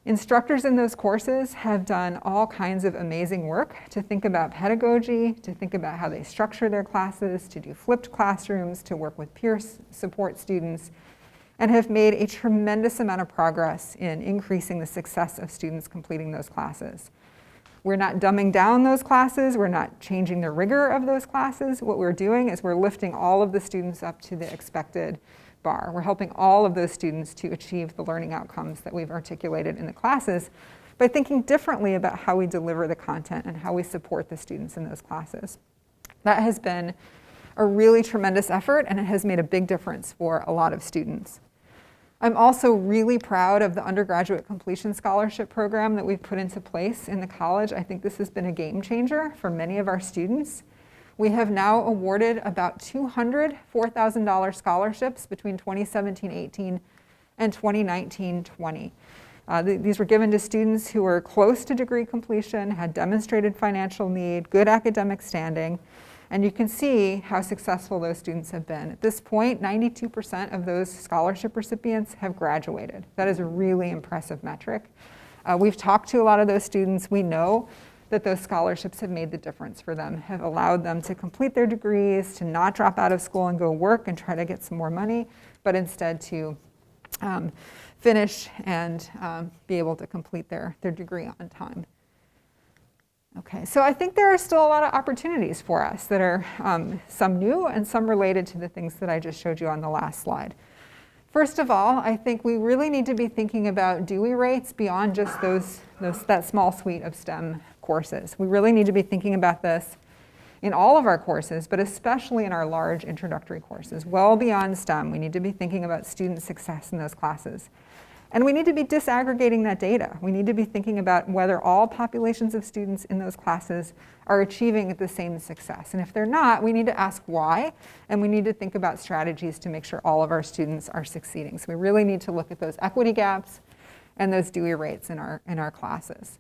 Instructors in those courses have done all kinds of amazing work to think about pedagogy, to think about how they structure their classes, to do flipped classrooms, to work with peer support students, and have made a tremendous amount of progress in increasing the success of students completing those classes. We're not dumbing down those classes. We're not changing the rigor of those classes. What we're doing is we're lifting all of the students up to the expected bar. We're helping all of those students to achieve the learning outcomes that we've articulated in the classes by thinking differently about how we deliver the content and how we support the students in those classes. That has been a really tremendous effort, and it has made a big difference for a lot of students. I'm also really proud of the Undergraduate Completion Scholarship Program that we've put into place in the college. I think this has been a game changer for many of our students. We have now awarded about 200 $4,000 scholarships between 2017-18 and 2019-20. These were given to students who were close to degree completion, had demonstrated financial need, good academic standing, and you can see how successful those students have been. At this point, 92% of those scholarship recipients have graduated. That is a really impressive metric. We've talked to a lot of those students. We know that those scholarships have made the difference for them, have allowed them to complete their degrees, to not drop out of school and go work and try to get some more money, but instead to finish and be able to complete their degree on time. Okay, so I think there are still a lot of opportunities for us that are some new and some related to the things that I just showed you on the last slide. First of all, I think we really need to be thinking about Dewey rates beyond just that small suite of STEM courses. We really need to be thinking about this in all of our courses, but especially in our large introductory courses. Well beyond STEM, we need to be thinking about student success in those classes. And we need to be disaggregating that data. We need to be thinking about whether all populations of students in those classes are achieving the same success. And if they're not, we need to ask why, and we need to think about strategies to make sure all of our students are succeeding. So we really need to look at those equity gaps and those Dewey rates in our classes.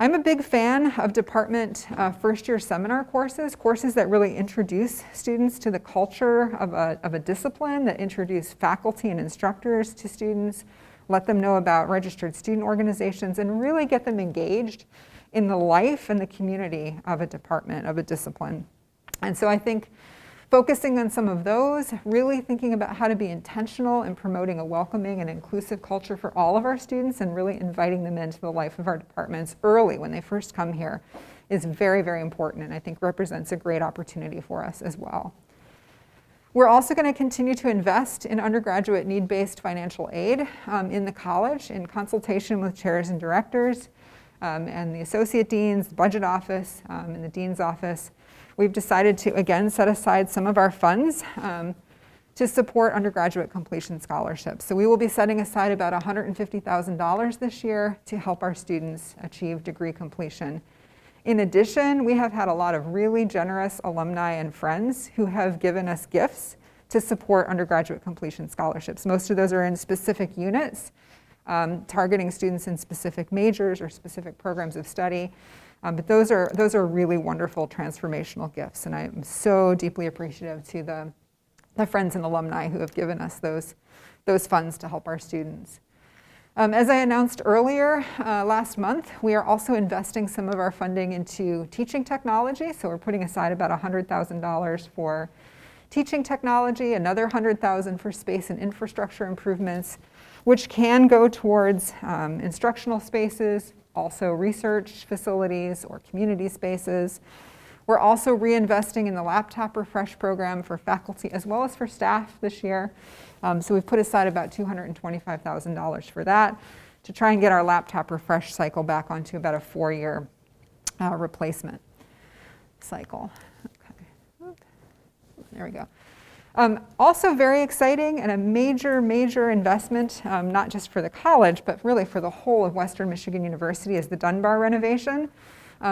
I'm a big fan of department first-year seminar courses that really introduce students to the culture of a discipline, that introduce faculty and instructors to students, let them know about registered student organizations, and really get them engaged in the life and the community of a department, of a discipline. And so I think focusing on some of those, really thinking about how to be intentional in promoting a welcoming and inclusive culture for all of our students and really inviting them into the life of our departments early when they first come here is very, very important, and I think represents a great opportunity for us as well. We're also going to continue to invest in undergraduate need-based financial aid in the college in consultation with chairs and directors and the associate deans, the budget office, and the dean's office. We've decided to, again, set aside some of our funds to support undergraduate completion scholarships. So we will be setting aside about $150,000 this year to help our students achieve degree completion. In addition, we have had a lot of really generous alumni and friends who have given us gifts to support undergraduate completion scholarships. Most of those are in specific units, targeting students in specific majors or specific programs of study. But those are really wonderful transformational gifts, and I am so deeply appreciative to the friends and alumni who have given us those funds to help our students. As I announced earlier last month, we are also investing some of our funding into teaching technology, so we're putting aside about $100,000 for teaching technology, another $100,000 for space and infrastructure improvements, which can go towards instructional spaces, also research facilities or community spaces. We're also reinvesting in the Laptop Refresh program for faculty as well as for staff this year. So we've put aside about $225,000 for that to try and get our Laptop Refresh cycle back onto about a 4-year replacement cycle. Okay. There we go. Also very exciting and a major, major investment, not just for the college, but really for the whole of Western Michigan University, is the Dunbar renovation.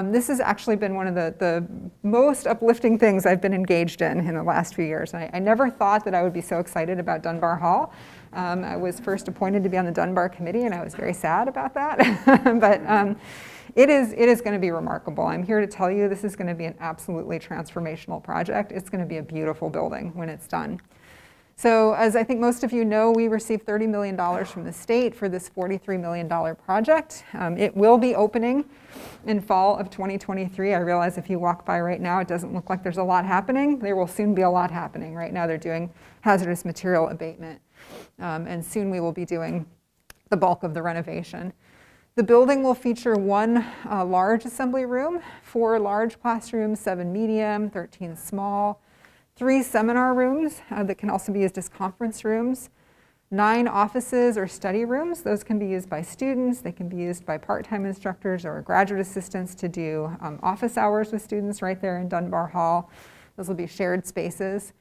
This has actually been one of the most uplifting things I've been engaged in the last few years. I never thought that I would be so excited about Dunbar Hall. I was first appointed to be on the Dunbar committee, and I was very sad about that. But it is going to be remarkable. I'm here to tell you this is going to be an absolutely transformational project. It's going to be a beautiful building when it's done. So as I think most of you know, we received $30 million from the state for this $43 million project. It will be opening in fall of 2023. I realize if you walk by right now, it doesn't look like there's a lot happening. There will soon be a lot happening. Right now they're doing hazardous material abatement, and soon we will be doing the bulk of the renovation. The building will feature one large assembly room, 4 large classrooms, 7 medium, 13 small, 3 seminar rooms that can also be used as conference rooms, 9 offices or study rooms. Those can be used by students. They can be used by part-time instructors or graduate assistants to do office hours with students right there in Dunbar Hall. Those will be shared spaces.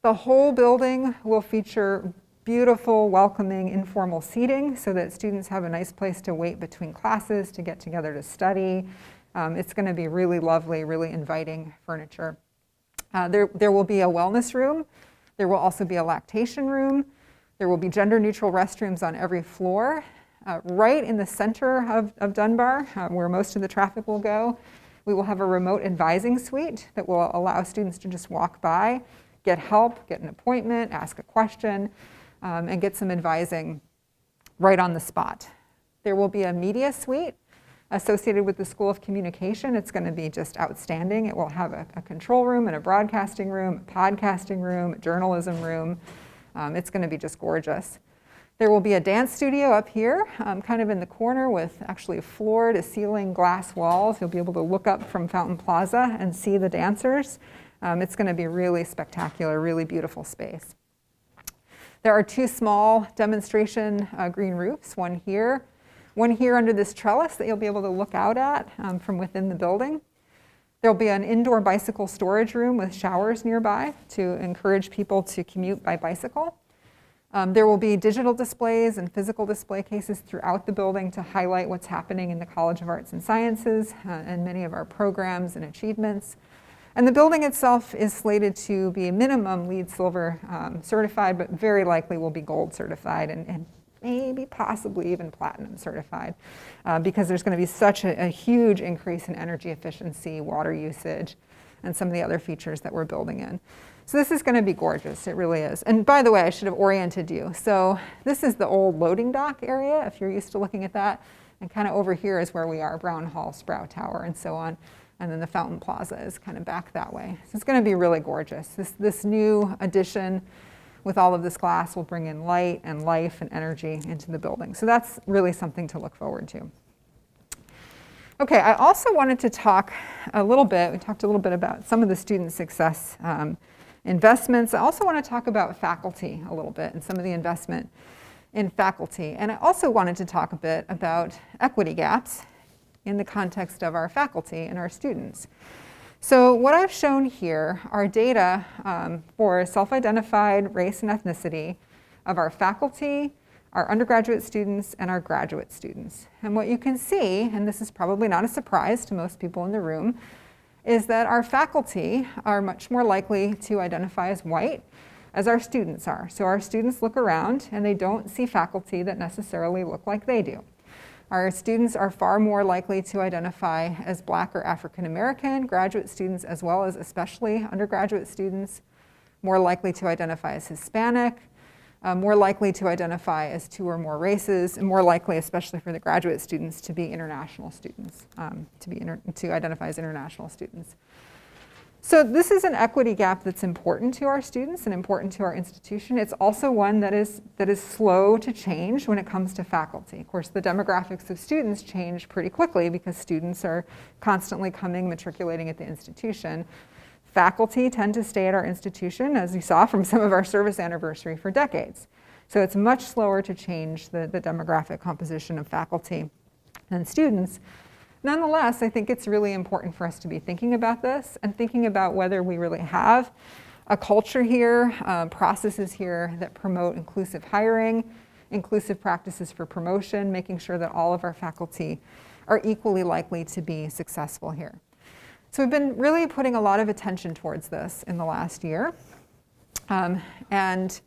The whole building will feature beautiful, welcoming, informal seating so that students have a nice place to wait between classes, to get together to study. It's going to be really lovely, really inviting furniture. There will be a wellness room. There will also be a lactation room. There will be gender-neutral restrooms on every floor. Right in the center of Dunbar, where most of the traffic will go, we will have a remote advising suite that will allow students to just walk by, get help, get an appointment, ask a question, and get some advising right on the spot. There will be a media suite associated with the School of Communication. It's going to be just outstanding. It will have a control room and a broadcasting room, a podcasting room, a journalism room. It's going to be just gorgeous. There will be a dance studio up here, kind of in the corner with actually floor-to-ceiling glass walls. You'll be able to look up from Fountain Plaza and see the dancers. It's going to be really spectacular, really beautiful space. There are 2 small demonstration green roofs, one here under this trellis that you'll be able to look out at from within the building. There'll be an indoor bicycle storage room with showers nearby to encourage people to commute by bicycle. There will be digital displays and physical display cases throughout the building to highlight what's happening in the College of Arts and Sciences and many of our programs and achievements. And the building itself is slated to be minimum LEED Silver certified, but very likely will be gold certified and maybe possibly even platinum certified because there's going to be such a huge increase in energy efficiency, water usage, and some of the other features that we're building in. So this is going to be gorgeous. It really is. And by the way, I should have oriented you. So this is the old loading dock area, if you're used to looking at that. And kind of over here is where we are, Brown Hall, Sproul Tower, and so on. And then the Fountain Plaza is kind of back that way. So it's going to be really gorgeous. This new addition with all of this glass will bring in light and life and energy into the building. So that's really something to look forward to. Okay, I also wanted to talk a little bit, we talked a little bit about some of the student success investments. I also want to talk about faculty a little bit and some of the investment in faculty. And I also wanted to talk a bit about equity gaps in the context of our faculty and our students. So what I've shown here are data for self-identified race and ethnicity of our faculty, our undergraduate students, and our graduate students. And what you can see, and this is probably not a surprise to most people in the room, is that our faculty are much more likely to identify as white as our students are. So our students look around and they don't see faculty that necessarily look like they do. Our students are far more likely to identify as Black or African American, graduate students as well as especially undergraduate students, more likely to identify as Hispanic, more likely to identify as 2 or more races, and more likely, especially for the graduate students, to be international students, to identify as international students. So this is an equity gap that's important to our students and important to our institution. It's also one that is slow to change when it comes to faculty. Of course, the demographics of students change pretty quickly because students are constantly coming, matriculating at the institution. Faculty tend to stay at our institution, as you saw from some of our service anniversary, for decades. So it's much slower to change the demographic composition of faculty than students. Nonetheless, I think it's really important for us to be thinking about this and thinking about whether we really have a culture here, processes here that promote inclusive hiring, inclusive practices for promotion, making sure that all of our faculty are equally likely to be successful here. So we've been really putting a lot of attention towards this in the last year. And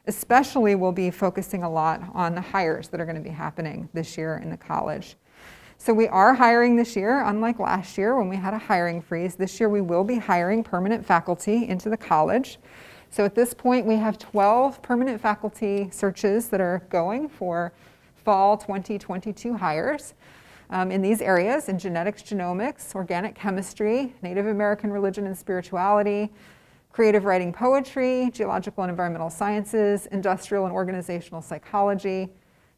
especially we'll be focusing a lot on the hires that are going to be happening this year in the college. So we are hiring this year, unlike last year when we had a hiring freeze. This year we will be hiring permanent faculty into the college. So at this point we have 12 permanent faculty searches that are going for fall 2022 hires in these areas, in genetics, genomics, organic chemistry, Native American religion and spirituality, creative writing, poetry, geological and environmental sciences, industrial and organizational psychology,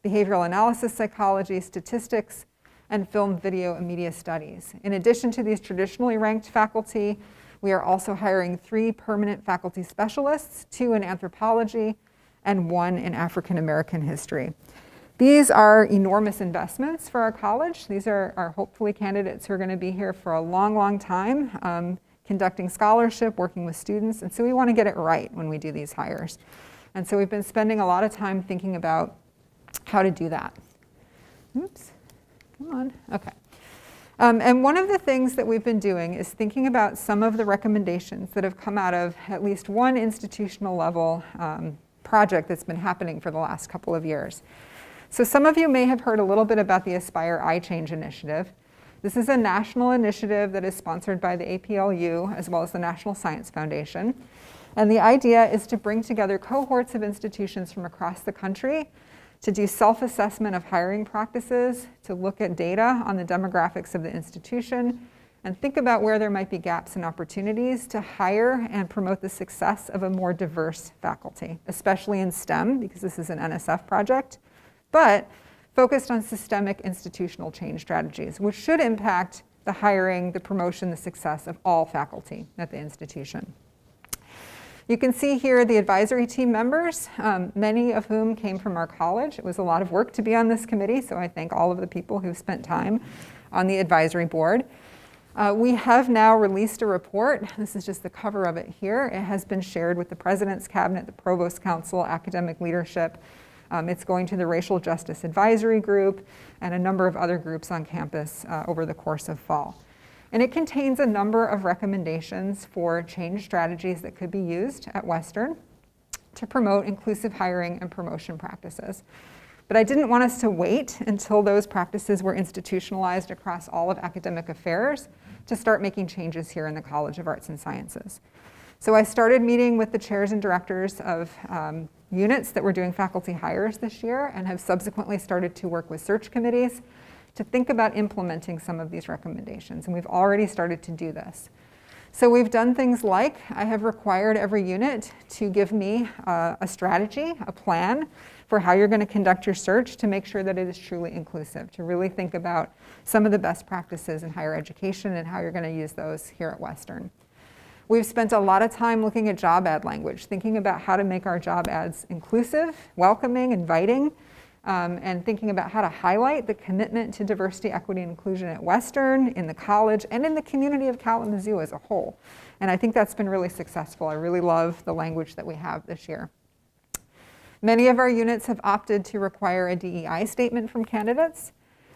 behavioral analysis psychology, statistics, and film, video, and media studies. In addition to these traditionally ranked faculty, we are also hiring 3 permanent faculty specialists, 2 in anthropology and 1 in African American history. These are enormous investments for our college. These are hopefully candidates who are going to be here for a long, long time, conducting scholarship, working with students, and so we want to get it right when we do these hires. And so we've been spending a lot of time thinking about how to do that. Oops, come on, okay. And one of the things that we've been doing is thinking about some of the recommendations that have come out of at least one institutional level project that's been happening for the last couple of years. So some of you may have heard a little bit about the Aspire iChange initiative. This is a national initiative that is sponsored by the APLU as well as the National Science Foundation. And the idea is to bring together cohorts of institutions from across the country to do self-assessment of hiring practices, to look at data on the demographics of the institution, and think about where there might be gaps and opportunities to hire and promote the success of a more diverse faculty, especially in STEM, because this is an NSF project, but focused on systemic institutional change strategies, which should impact the hiring, the promotion, the success of all faculty at the institution. You can see here the advisory team members, many of whom came from our college. It was a lot of work to be on this committee, so I thank all of the people who spent time on the advisory board. We have now released a report. This is just the cover of it here. It has been shared with the President's Cabinet, the Provost Council, academic leadership. It's going to the Racial Justice Advisory Group and a number of other groups on campus over the course of fall. And it contains a number of recommendations for change strategies that could be used at Western to promote inclusive hiring and promotion practices. But I didn't want us to wait until those practices were institutionalized across all of academic affairs to start making changes here in the College of Arts and Sciences. So I started meeting with the chairs and directors of units that were doing faculty hires this year and have subsequently started to work with search committees to think about implementing some of these recommendations, and we've already started to do this. So we've done things like, I have required every unit to give me a strategy, a plan for how you're going to conduct your search to make sure that it is truly inclusive, to really think about some of the best practices in higher education and how you're going to use those here at Western. We've spent a lot of time looking at job ad language, thinking about how to make our job ads inclusive, welcoming, inviting, and thinking about how to highlight the commitment to diversity, equity, and inclusion at Western, in the college, and in the community of Kalamazoo as a whole. And I think that's been really successful. I really love the language that we have this year. Many of our units have opted to require a DEI statement from candidates.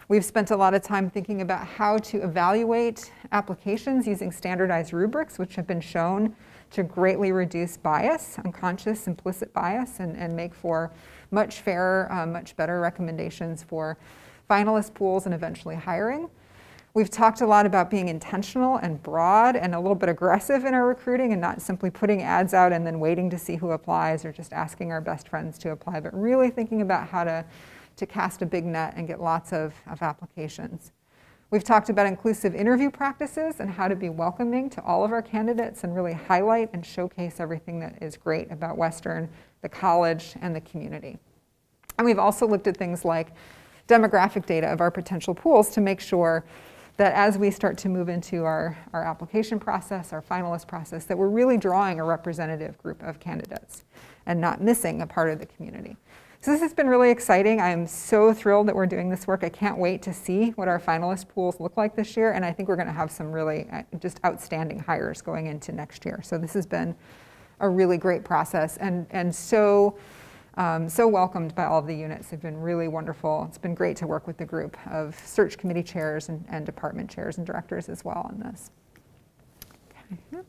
We've spent a lot of time thinking about how to evaluate applications using standardized rubrics, which have been shown to greatly reduce bias, unconscious, implicit bias, and make for much fairer, much better recommendations for finalist pools and eventually hiring. We've talked a lot about being intentional and broad and a little bit aggressive in our recruiting and not simply putting ads out and then waiting to see who applies or just asking our best friends to apply, but really thinking about how to cast a big net and get lots of applications. We've talked about inclusive interview practices and how to be welcoming to all of our candidates and really highlight and showcase everything that is great about Western, the college, and the community. And we've also looked at things like demographic data of our potential pools to make sure that as we start to move into our application process, our finalist process, that we're really drawing a representative group of candidates and not missing a part of the community. So this has been really exciting. I'm so thrilled that we're doing this work. I can't wait to see what our finalist pools look like this year, and I think we're going to have some really just outstanding hires going into next year. So this has been a really great process and so welcomed by all of the units. They've been really wonderful. It's been great to work with the group of search committee chairs and department chairs and directors as well on this. Okay.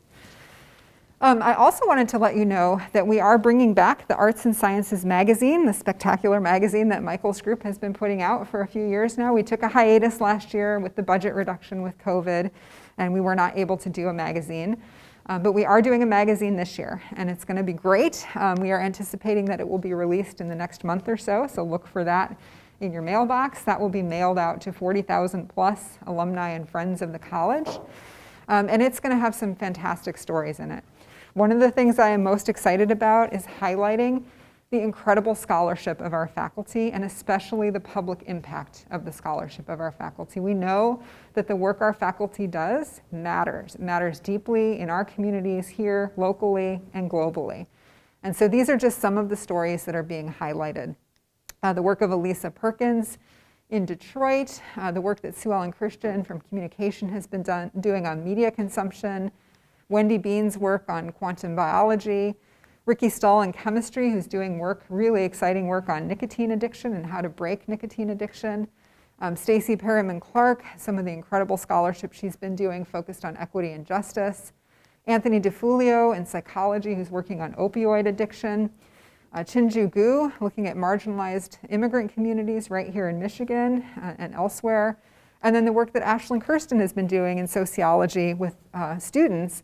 I also wanted to let you know that we are bringing back the Arts and Sciences magazine, the spectacular magazine that Michael's group has been putting out for a few years now. We took a hiatus last year with the budget reduction with COVID, and we were not able to do a magazine. But we are doing a magazine this year, and it's going to be great. We are anticipating that it will be released in the next month or so look for that in your mailbox. That will be mailed out to 40,000 plus alumni and friends of the college. And it's going to have some fantastic stories in it. One of the things I am most excited about is highlighting the incredible scholarship of our faculty, and especially the public impact of the scholarship of our faculty. We know that the work our faculty does matters. It matters deeply in our communities here, locally, and globally. And so these are just some of the stories that are being highlighted. The work of Elisa Perkins in Detroit, the work that Sue Ellen Christian from Communication has been doing on media consumption, Wendy Bean's work on quantum biology, Ricky Stahl in chemistry, who's doing work, really exciting work on nicotine addiction and how to break nicotine addiction. Stacey Perriman-Clark, some of the incredible scholarship she's been doing focused on equity and justice. Anthony DeFulio in psychology, who's working on opioid addiction. Chinju Gu, looking at marginalized immigrant communities right here in Michigan and elsewhere. And then the work that Ashlyn Kirsten has been doing in sociology with students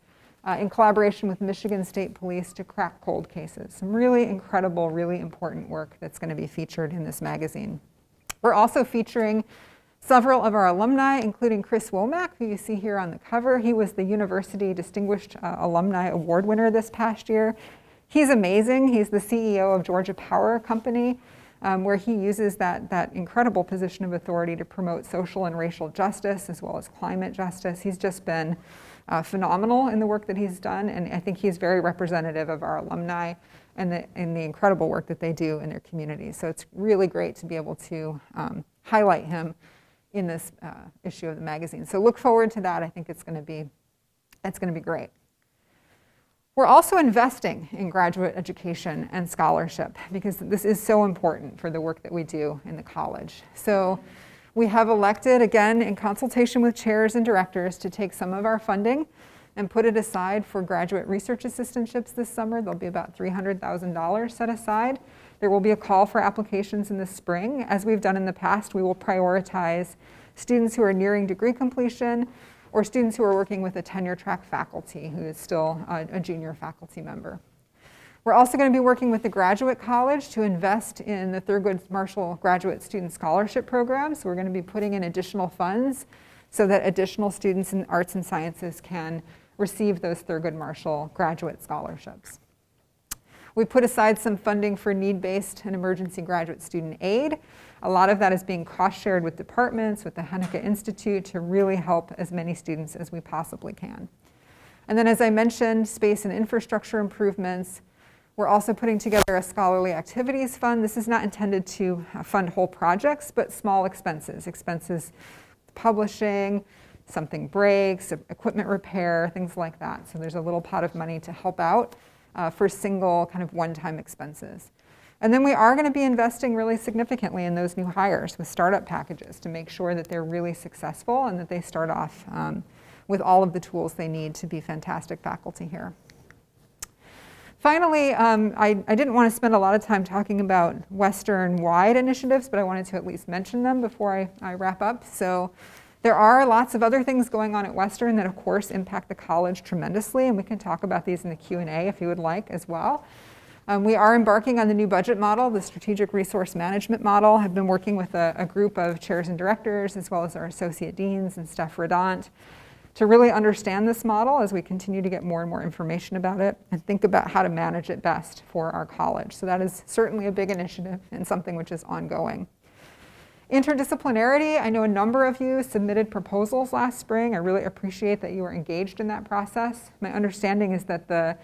in collaboration with Michigan State Police to crack cold cases. Some really incredible, really important work that's going to be featured in this magazine. We're also featuring several of our alumni, including Chris Womack, who you see here on the cover. He was the University Distinguished Alumni Award winner this past year. He's amazing. He's the CEO of Georgia Power Company, where he uses that incredible position of authority to promote social and racial justice as well as climate justice. He's just been phenomenal in the work that he's done, and I think he's very representative of our alumni and the incredible work that they do in their communities. So it's really great to be able to highlight him in this issue of the magazine. So look forward to that. I think it's going to be great. We're also investing in graduate education and scholarship because this is so important for the work that we do in the college. So we have elected, again, in consultation with chairs and directors, to take some of our funding and put it aside for graduate research assistantships this summer. There'll be about $300,000 set aside. There will be a call for applications in the spring. As we've done in the past, we will prioritize students who are nearing degree completion or students who are working with a tenure track faculty who is still a junior faculty member. We're also going to be working with the Graduate College to invest in the Thurgood Marshall Graduate Student Scholarship Program. So we're going to be putting in additional funds so that additional students in arts and sciences can receive those Thurgood Marshall graduate scholarships. We put aside some funding for need-based and emergency graduate student aid. A lot of that is being cost-shared with departments, with the Hennecke Institute, to really help as many students as we possibly can. And then, as I mentioned, space and infrastructure improvements. We're also putting together a scholarly activities fund. This is not intended to fund whole projects, but small expenses, publishing, something breaks, equipment repair, things like that. So there's a little pot of money to help out for single kind of one-time expenses. And then we are going to be investing really significantly in those new hires with startup packages to make sure that they're really successful and that they start off with all of the tools they need to be fantastic faculty here. Finally, I didn't want to spend a lot of time talking about Western-wide initiatives, but I wanted to at least mention them before I wrap up. So there are lots of other things going on at Western that, of course, impact the college tremendously, and we can talk about these in the Q&A if you would like as well. We are embarking on the new budget model, the strategic resource management model. I've been working with a group of chairs and directors, as well as our associate deans and Steph Redant, to really understand this model as we continue to get more and more information about it and think about how to manage it best for our college. So that is certainly a big initiative and something which is ongoing. Interdisciplinarity, I know a number of you submitted proposals last spring. I really appreciate that you were engaged in that process. My understanding is that the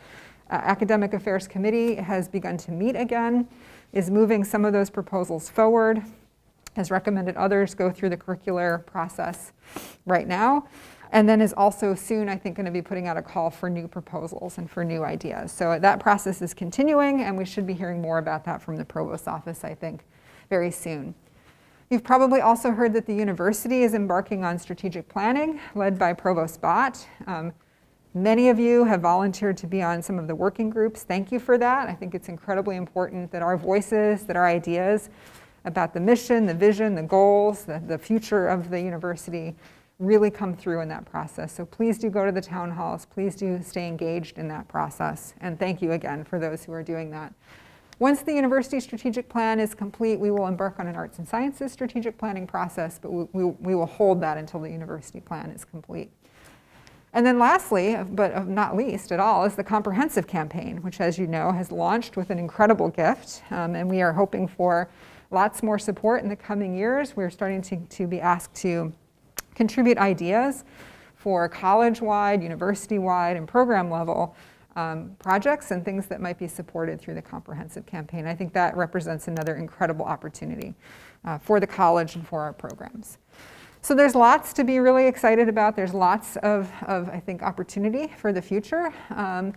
Academic Affairs Committee has begun to meet again, is moving some of those proposals forward, has recommended others go through the curricular process right now, and then is also soon, I think, going to be putting out a call for new proposals and for new ideas. So that process is continuing, and we should be hearing more about that from the Provost's office, I think, very soon. You've probably also heard that the university is embarking on strategic planning, led by Provost Bott. Many of you have volunteered to be on some of the working groups. Thank you for that. I think it's incredibly important that our voices, that our ideas about the mission, the vision, the goals, the future of the university really come through in that process. So please do go to the town halls. Please do stay engaged in that process. And thank you again for those who are doing that. Once the university strategic plan is complete, we will embark on an arts and sciences strategic planning process, but we will hold that until the university plan is complete. And then lastly, but not least at all, is the comprehensive campaign, which, as you know, has launched with an incredible gift. And we are hoping for lots more support in the coming years. We're starting to be asked to contribute ideas for college-wide, university-wide, and program-level projects and things that might be supported through the comprehensive campaign. I think that represents another incredible opportunity for the college and for our programs. So there's lots to be really excited about. There's lots of I think, opportunity for the future. And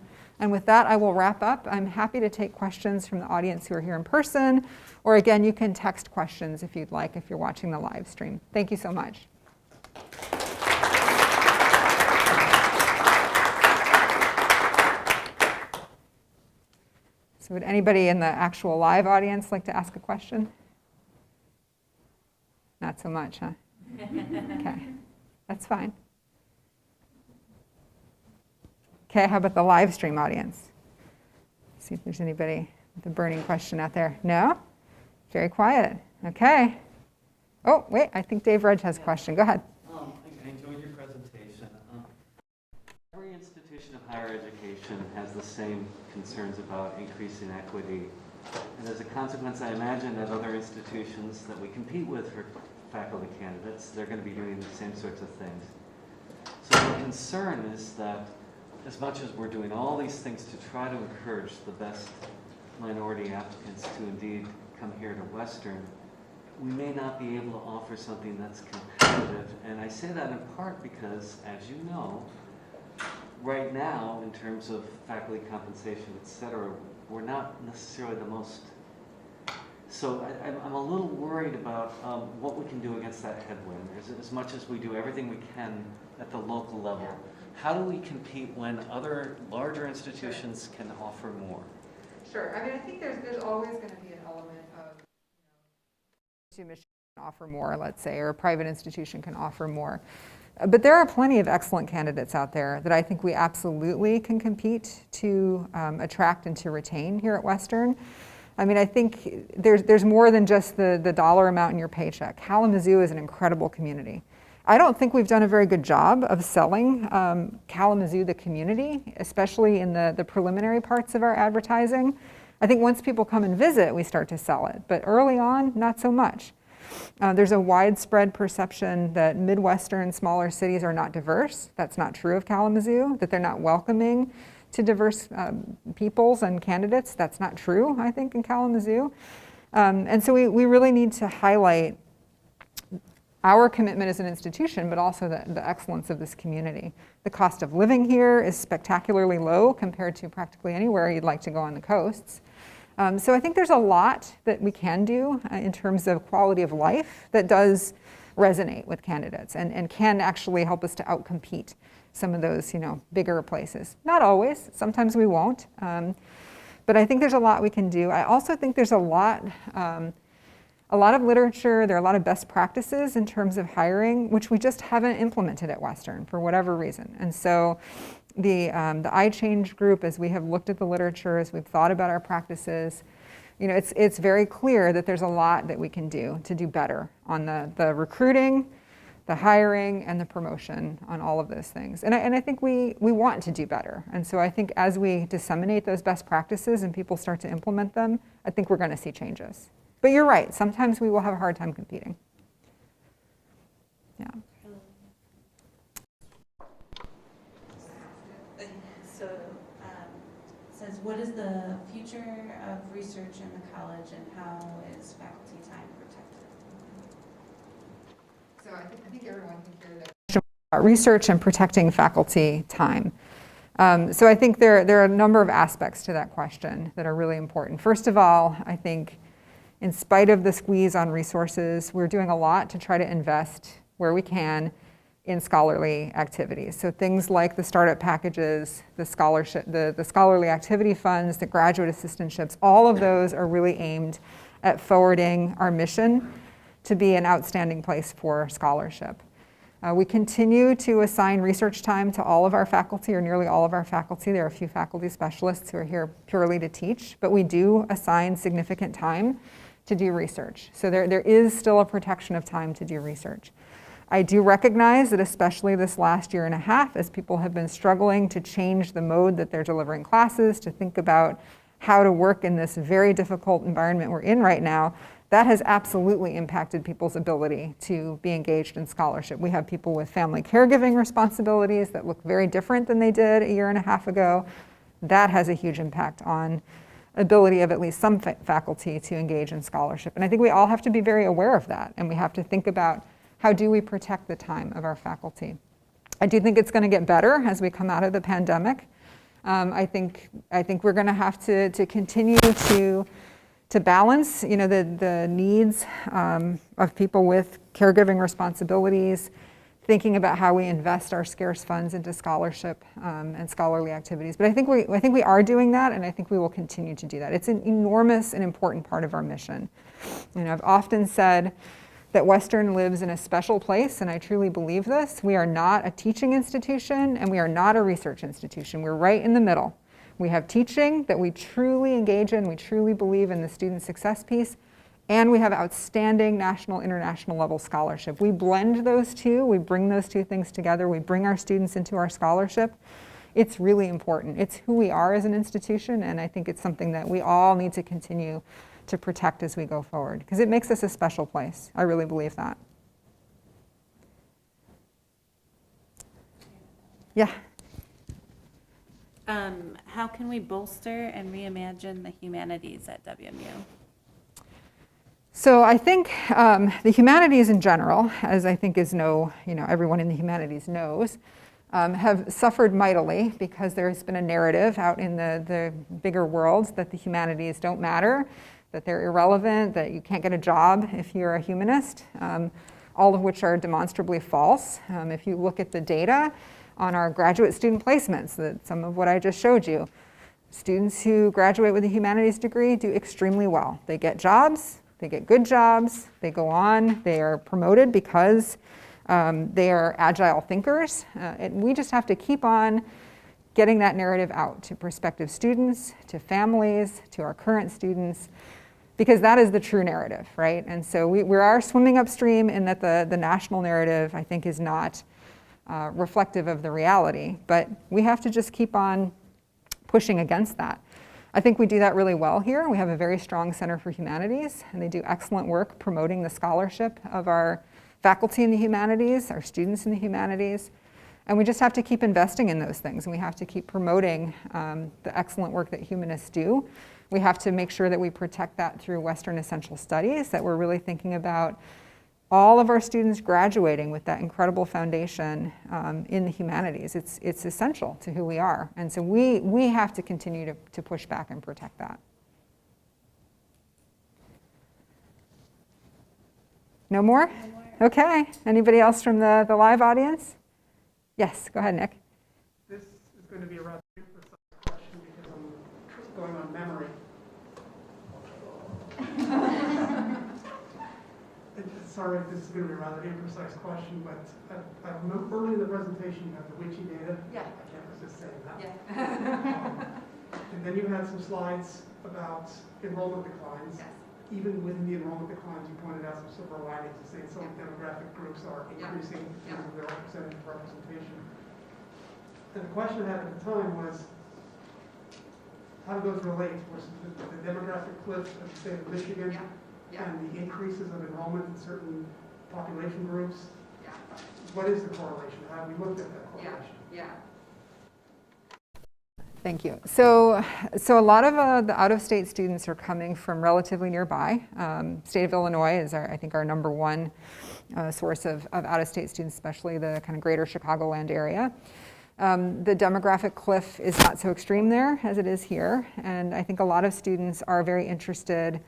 with that, I will wrap up. I'm happy to take questions from the audience who are here in person, or again, you can text questions if you'd like, if you're watching the live stream. Thank you so much. So would anybody in the actual live audience like to ask a question? Not so much, huh? Okay, that's fine. Okay, how about the live stream audience? See if there's anybody with a burning question out there. No? Very quiet. Okay. Oh, wait, I think Dave Rudge has a question. Go ahead. I enjoyed your presentation. Every institution of higher education has the same concerns about increasing equity. And as a consequence, I imagine that other institutions that we compete with for faculty candidates, they're going to be doing the same sorts of things. So the concern is that as much as we're doing all these things to try to encourage the best minority applicants to indeed come here to Western, we may not be able to offer something that's competitive. And I say that in part because, as you know, right now, in terms of faculty compensation, et cetera, we're not necessarily the most. So I'm a little worried about what we can do against that headwind. As much as we do everything we can at the local level, how do we compete when other larger institutions can offer more? Sure. I mean, I think there's always going to be an element of, institution can offer more, let's say, or a private institution can offer more. But there are plenty of excellent candidates out there that I think we absolutely can compete to attract and to retain here at Western. I mean, I think there's more than just the dollar amount in your paycheck. Kalamazoo is an incredible community. I don't think we've done a very good job of selling Kalamazoo, the community, especially in the preliminary parts of our advertising. I think once people come and visit, we start to sell it. But early on, not so much. There's a widespread perception that Midwestern smaller cities are not diverse. That's not true of Kalamazoo, that they're not welcoming to diverse peoples and candidates. That's not true, I think, in Kalamazoo. And so we really need to highlight our commitment as an institution, but also the excellence of this community. The cost of living here is spectacularly low compared to practically anywhere you'd like to go on the coasts. So I think there's a lot that we can do in terms of quality of life that does resonate with candidates and can actually help us to outcompete some of those, bigger places. Not always. Sometimes we won't. But I think there's a lot we can do. I also think there's a lot of literature. There are a lot of best practices in terms of hiring, which we just haven't implemented at Western for whatever reason. And so the iChange group, as we have looked at the literature, as we've thought about our practices, it's very clear that there's a lot that we can do to do better on the recruiting, the hiring, and the promotion on all of those things. And I think we want to do better. And so I think as we disseminate those best practices and people start to implement them, I think we're going to see changes. But you're right, sometimes we will have a hard time competing. Yeah. So it says, what is the future of research in the college and how is faculty time protected? So I think everyone can hear the question about research and protecting faculty time. So I think there are a number of aspects to that question that are really important. First of all, I think in spite of the squeeze on resources, we're doing a lot to try to invest where we can in scholarly activities. So things like the startup packages, the scholarship, the scholarly activity funds, the graduate assistantships, all of those are really aimed at forwarding our mission to be an outstanding place for scholarship. We continue to assign research time to all of our faculty, or nearly all of our faculty. There are a few faculty specialists who are here purely to teach, but we do assign significant time to do research. So there is still a protection of time to do research. I do recognize that especially this last year and a half, as people have been struggling to change the mode that they're delivering classes, to think about how to work in this very difficult environment we're in right now, that has absolutely impacted people's ability to be engaged in scholarship. We have people with family caregiving responsibilities that look very different than they did a year and a half ago. That has a huge impact on ability of at least some faculty to engage in scholarship. And I think we all have to be very aware of that, and we have to think about how do we protect the time of our faculty. I do think it's going to get better as we come out of the pandemic. I think we're going to have to continue to balance, the needs of people with caregiving responsibilities, thinking about how we invest our scarce funds into scholarship and scholarly activities. But I think we are doing that, and I think we will continue to do that. It's an enormous and important part of our mission. I've often said that Western lives in a special place, and I truly believe this. We are not a teaching institution, and we are not a research institution. We're right in the middle. We have teaching that we truly engage in, we truly believe in the student success piece, and we have outstanding national, international level scholarship. We blend those two, we bring those two things together, we bring our students into our scholarship. It's really important. It's who we are as an institution, and I think it's something that we all need to continue to protect as we go forward, because it makes us a special place. I really believe that. Yeah. How can we bolster and reimagine the humanities at WMU? So I think the humanities in general, as I think everyone in the humanities knows, have suffered mightily because there's been a narrative out in the bigger world that the humanities don't matter, that they're irrelevant, that you can't get a job if you're a humanist, all of which are demonstrably false. If you look at the data on our graduate student placements, some of what I just showed you, students who graduate with a humanities degree do extremely well. They get jobs, they get good jobs, they go on, they are promoted because they are agile thinkers. And we just have to keep on getting that narrative out to prospective students, to families, to our current students, because that is the true narrative, right? And so we are swimming upstream in that the national narrative, I think, is not reflective of the reality, but we have to just keep on pushing against that. I think we do that really well here. We have a very strong Center for Humanities, and they do excellent work promoting the scholarship of our faculty in the humanities, our students in the humanities, and we just have to keep investing in those things, and we have to keep promoting the excellent work that humanists do. We have to make sure that we protect that through Western Essential Studies, that we're really thinking about all of our students graduating with that incredible foundation in the humanities. It's essential to who we are. And so we have to continue to push back and protect that. No more? No more. Okay. Anybody else from the live audience? Yes, go ahead, Nick. This is going to be a rather imprecise question because I'm going on memory. Sorry if this is going to be a rather imprecise question, but I remember early in the presentation you had the witchy data. Yeah. I can't resist saying that. Yeah. And then you had some slides about enrollment declines. Yes. Even within the enrollment declines, you pointed out some silver linings to say some demographic groups are increasing in terms of their representation. And the question I had at the time was, how do those relate? Was the demographic cliff of the state of Michigan and the increases of enrollment in certain population groups? Yeah. What is the correlation? How have we looked at that correlation? Yeah. Thank you. So a lot of the out-of-state students are coming from relatively nearby. State of Illinois is, I think, our number one source of out-of-state students, especially the kind of greater Chicagoland area. The demographic cliff is not so extreme there as it is here, and I think a lot of students are very interested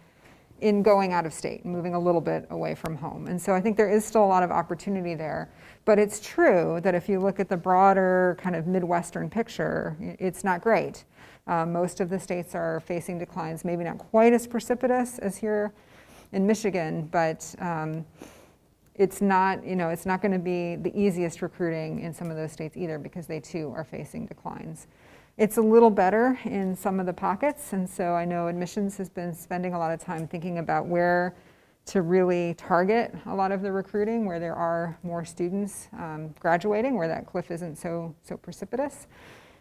in going out of state, moving a little bit away from home. And so I think there is still a lot of opportunity there. But it's true that if you look at the broader kind of Midwestern picture, it's not great. Most of the states are facing declines, maybe not quite as precipitous as here in Michigan, but it's not going to be the easiest recruiting in some of those states either, because they too are facing declines. It's a little better in some of the pockets, and so I know admissions has been spending a lot of time thinking about where to really target a lot of the recruiting where there are more students graduating, where that cliff isn't so precipitous.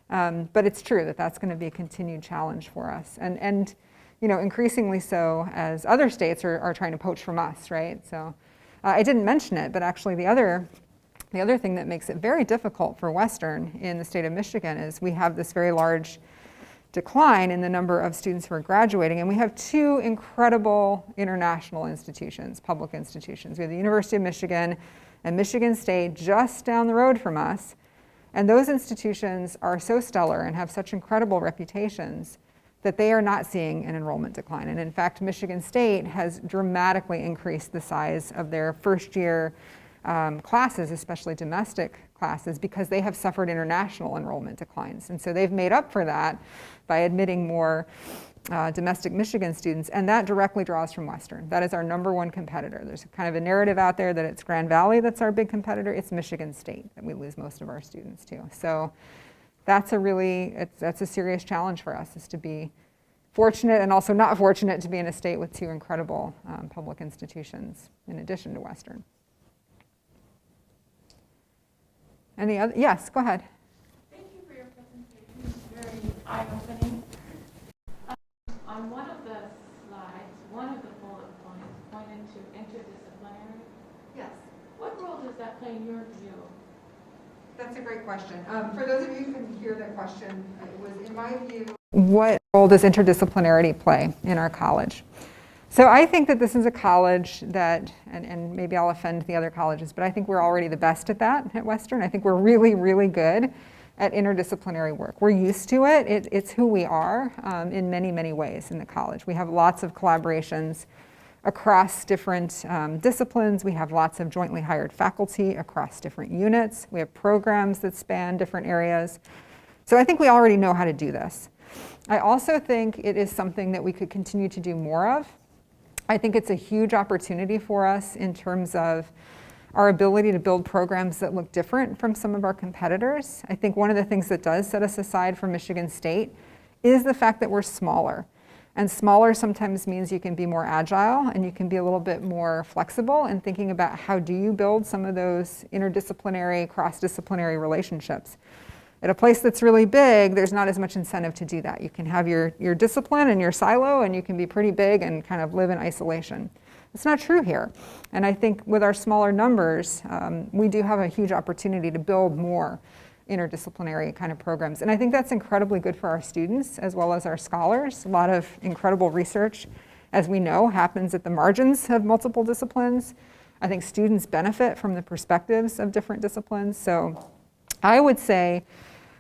But it's true that that's going to be a continued challenge for us. And increasingly so as other states are trying to poach from us, right? So I didn't mention it, but actually the other thing that makes it very difficult for Western in the state of Michigan is we have this very large decline in the number of students who are graduating, and we have two incredible international institutions, public institutions. We have the University of Michigan and Michigan State just down the road from us, and those institutions are so stellar and have such incredible reputations that they are not seeing an enrollment decline. And in fact, Michigan State has dramatically increased the size of their first year classes, especially domestic classes, because they have suffered international enrollment declines. And so they've made up for that by admitting more domestic Michigan students, and that directly draws from Western. That is our number one competitor. There's kind of a narrative out there that it's Grand Valley that's our big competitor. It's Michigan State that we lose most of our students to. So that's a serious challenge for us, is to be fortunate and also not fortunate to be in a state with two incredible public institutions in addition to Western. Any other? Yes, go ahead. Thank you for your presentation. It's very eye-opening. On one of the slides, one of the bullet points pointed to interdisciplinary. Yes. What role does that play in your view? That's a great question. For those of you who couldn't hear that question, it was, in my view, what role does interdisciplinarity play in our college? So I think that this is a college that, and maybe I'll offend the other colleges, but I think we're already the best at that at Western. I think we're really, really good at interdisciplinary work. We're used to it. It's who we are in many, many ways in the college. We have lots of collaborations across different disciplines. We have lots of jointly hired faculty across different units. We have programs that span different areas. So I think we already know how to do this. I also think it is something that we could continue to do more of. I think it's a huge opportunity for us in terms of our ability to build programs that look different from some of our competitors. I think one of the things that does set us aside from Michigan State is the fact that we're smaller. And smaller sometimes means you can be more agile and you can be a little bit more flexible in thinking about how do you build some of those interdisciplinary, cross-disciplinary relationships. At a place that's really big, there's not as much incentive to do that. You can have your discipline and your silo, and you can be pretty big and kind of live in isolation. It's not true here. And I think with our smaller numbers, we do have a huge opportunity to build more interdisciplinary kind of programs. And I think that's incredibly good for our students as well as our scholars. A lot of incredible research, as we know, happens at the margins of multiple disciplines. I think students benefit from the perspectives of different disciplines. So I would say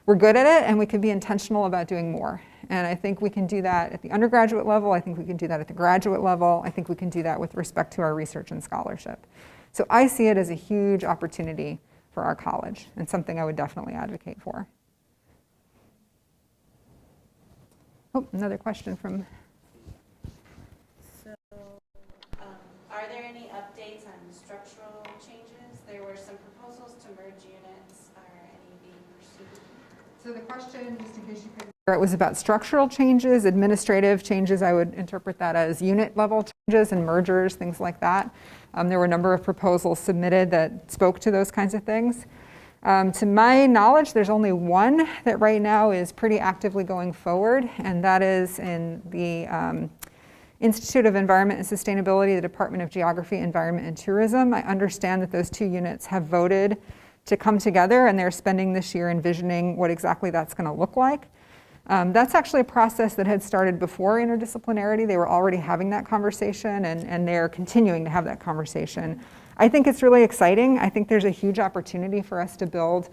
we're good at it, and we can be intentional about doing more. And I think we can do that at the undergraduate level. I think we can do that at the graduate level. I think we can do that with respect to our research and scholarship. So I see it as a huge opportunity for our college and something I would definitely advocate for. Oh, another question from... So, are there any updates on structural changes? There were some proposals to merge units. Are any being pursued? So the question, just in case you couldn't hear, it was about structural changes, administrative changes. I would interpret that as unit level changes and mergers, things like that. There were a number of proposals submitted that spoke to those kinds of things. To my knowledge, there's only one that right now is pretty actively going forward, and that is in the Institute of Environment and Sustainability, the Department of Geography, Environment, and Tourism. I understand that those two units have voted to come together, and they're spending this year envisioning what exactly that's going to look like. That's actually a process that had started before interdisciplinarity. They were already having that conversation, and they're continuing to have that conversation. I think it's really exciting. I think there's a huge opportunity for us to build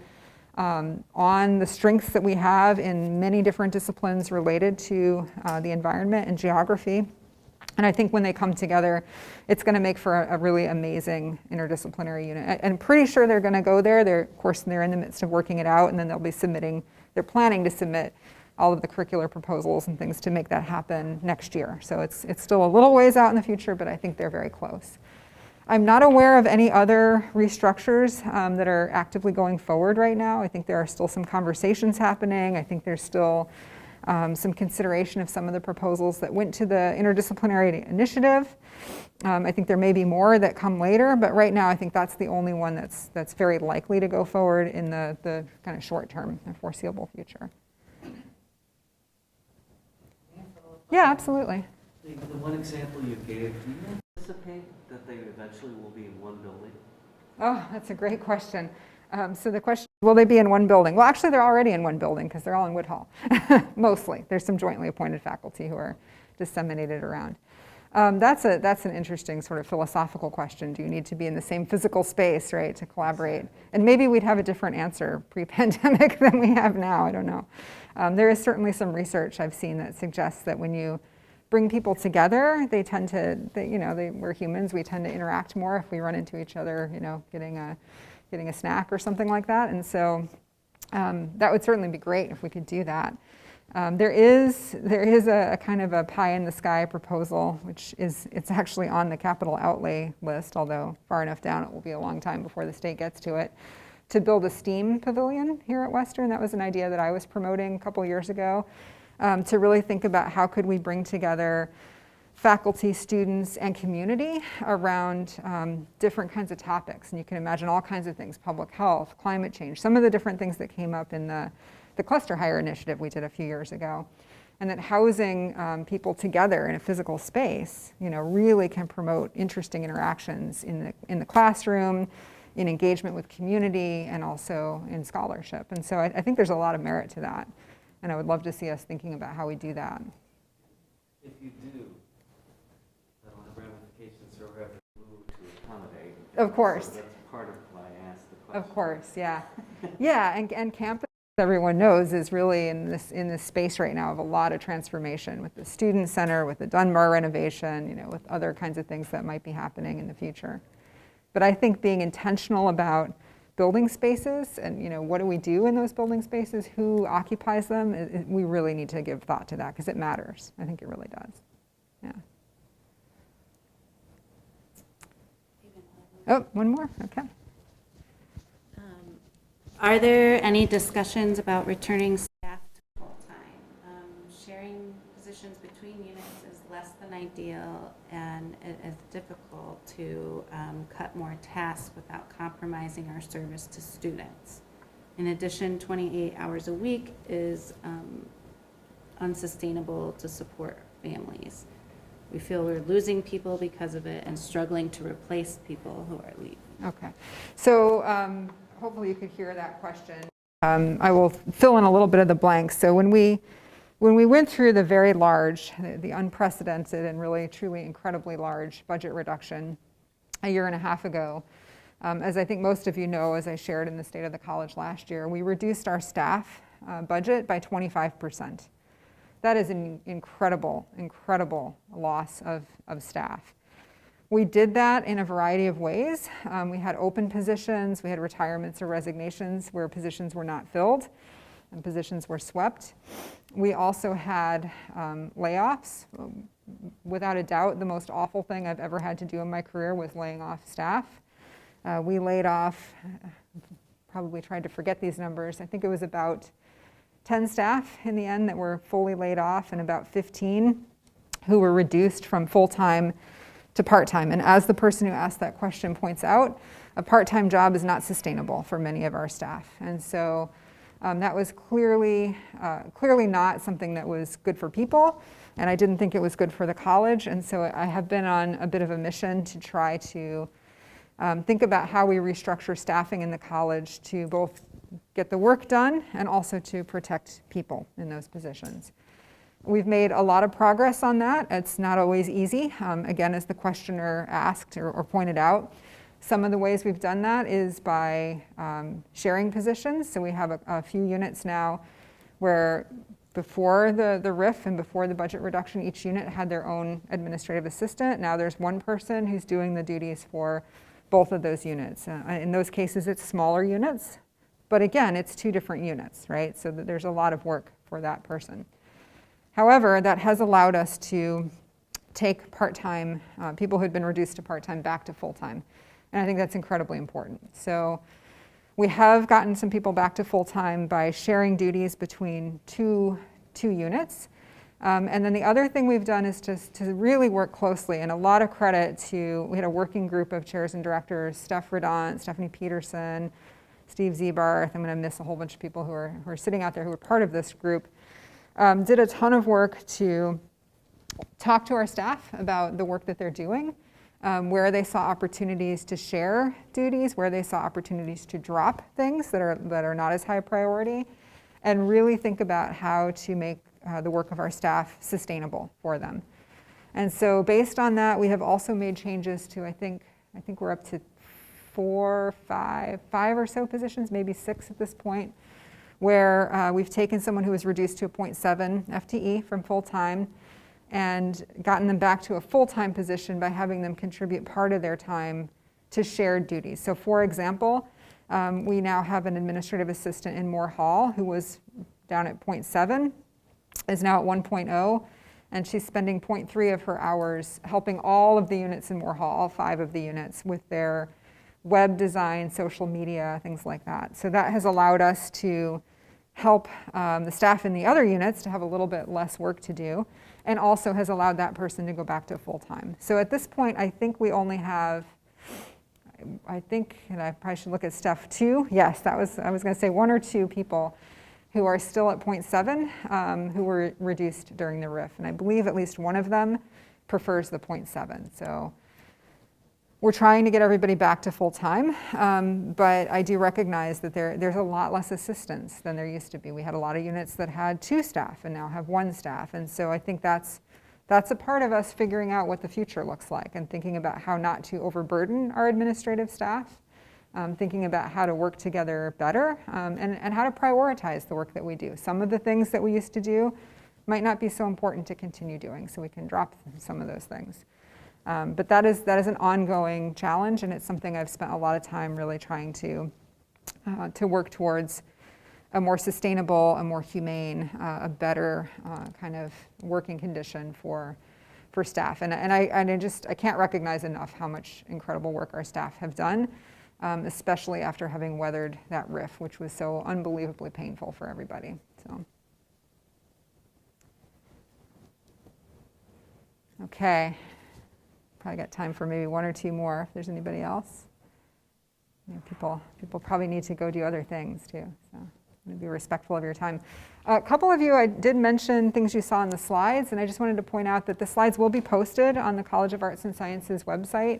on the strengths that we have in many different disciplines related to the environment and geography. And I think when they come together, it's going to make for a really amazing interdisciplinary unit. I'm pretty sure they're going to go there. Of course, they're in the midst of working it out, and then they'll be submitting, they're planning to submit all of the curricular proposals and things to make that happen next year. So it's still a little ways out in the future, but I think they're very close. I'm not aware of any other restructures that are actively going forward right now. I think there are still some conversations happening. I think there's still some consideration of some of the proposals that went to the interdisciplinary initiative. I think there may be more that come later, but right now I think that's the only one that's very likely to go forward in the kind of short term and foreseeable future. Yeah, absolutely. The one example you gave, do you anticipate that they eventually will be in one building? Oh, that's a great question. So the question, will they be in one building? Well, actually, they're already in one building because they're all in Woodhull, mostly. There's some jointly appointed faculty who are disseminated around. That's an interesting sort of philosophical question. Do you need to be in the same physical space, right, to collaborate? And maybe we'd have a different answer pre-pandemic than we have now. I don't know. There is certainly some research I've seen that suggests that when you bring people together, they tend to, we're humans, we tend to interact more if we run into each other, getting a snack or something like that. And so that would certainly be great if we could do that. There is a kind of a pie in the sky proposal, it's actually on the capital outlay list, although far enough down it will be a long time before the state gets to it, to build a STEAM pavilion here at Western. That was an idea that I was promoting a couple years ago, to really think about how could we bring together faculty, students, and community around different kinds of topics. And you can imagine all kinds of things: public health, climate change, some of the different things that came up in the cluster hire initiative we did a few years ago. And that housing people together in a physical space, really can promote interesting interactions in the classroom, in engagement with community, and also in scholarship. And so I think there's a lot of merit to that. And I would love to see us thinking about how we do that. If you do, that'll have ramifications for whoever you move to accommodate. Of course. So that's part of why I asked the question. Of course, yeah. Yeah, and campus, everyone knows, is really in this space right now of a lot of transformation with the student center, with the Dunbar renovation, with other kinds of things that might be happening in the future. But I think being intentional about building spaces and what do we do in those building spaces, who occupies them, we really need to give thought to that because it matters. I think it really does. Yeah. Oh, one more. Okay. Are there any discussions about returning staff to full-time? Sharing positions between units is less than ideal, and it is difficult to cut more tasks without compromising our service to students. In addition, 28 hours a week is unsustainable to support families. We feel we're losing people because of it and struggling to replace people who are leaving. Okay. So hopefully you could hear that question. I will fill in a little bit of the blanks. So when we went through the very large, the unprecedented and really truly incredibly large budget reduction a year and a half ago, as I think most of you know, as I shared in the State of the College last year, we reduced our staff budget by 25%. That is an incredible, incredible loss of staff. We did that in a variety of ways. We had open positions, we had retirements or resignations where positions were not filled and positions were swept. We also had layoffs. Without a doubt, the most awful thing I've ever had to do in my career was laying off staff. We laid off, probably tried to forget these numbers, I think it was about 10 staff in the end that were fully laid off, and about 15 who were reduced from full-time to part-time. And as the person who asked that question points out, a part-time job is not sustainable for many of our staff. And so that was clearly not something that was good for people, and I didn't think it was good for the college. And so I have been on a bit of a mission to try to think about how we restructure staffing in the college to both get the work done and also to protect people in those positions. We've made a lot of progress on that. It's not always easy. Again, as the questioner asked or pointed out, some of the ways we've done that is by sharing positions. So we have a few units now where before the RIF and before the budget reduction, each unit had their own administrative assistant. Now there's one person who's doing the duties for both of those units. In those cases, it's smaller units. But again, it's two different units, right? So that there's a lot of work for that person. However, that has allowed us to take part-time, people who had been reduced to part-time back to full-time. And I think that's incredibly important. So we have gotten some people back to full-time by sharing duties between two 2 units. And then the other thing we've done is just to really work closely, and a lot of credit to, we had a working group of chairs and directors, Steph Redant, Stephanie Peterson, Steve Zebarth. I'm going to miss a whole bunch of people who are sitting out there who are part of this group. Did a ton of work to talk to our staff about the work that they're doing, where they saw opportunities to share duties, where they saw opportunities to drop things that are not as high priority, and really think about how to make the work of our staff sustainable for them. And so based on that, we have also made changes to, I think we're up to 5 or so positions, maybe 6 at this point, where we've taken someone who was reduced to a 0.7 FTE from full-time and gotten them back to a full-time position by having them contribute part of their time to shared duties. So for example, we now have an administrative assistant in Moore Hall who was down at 0.7, is now at 1.0, and she's spending 0.3 of her hours helping all of the units in Moore Hall, all 5 of the units, with their web design, social media, things like that. So that has allowed us to help the staff in the other units to have a little bit less work to do, and also has allowed that person to go back to full-time. So at this point, I think we only have, and I probably should look at Steph, 2. Yes, I was going to say 1 or 2 people who are still at 0.7 who were reduced during the RIF. And I believe at least one of them prefers the 0.7. So we're trying to get everybody back to full-time, but I do recognize that there's a lot less assistance than there used to be. We had a lot of units that had 2 staff and now have 1 staff. And so I think that's a part of us figuring out what the future looks like and thinking about how not to overburden our administrative staff, thinking about how to work together better, and how to prioritize the work that we do. Some of the things that we used to do might not be so important to continue doing, so we can drop some of those things. But that is an ongoing challenge, and it's something I've spent a lot of time really trying to work towards a more sustainable, a more humane, a better kind of working condition for staff. And I can't recognize enough how much incredible work our staff have done, especially after having weathered that RIF, which was so unbelievably painful for everybody. So, okay. Probably got time for maybe 1 or 2 more if there's anybody else. You know, people probably need to go do other things too, so I'm going to be respectful of your time. A couple of you, I did mention things you saw in the slides, and I just wanted to point out that the slides will be posted on the College of Arts and Sciences website.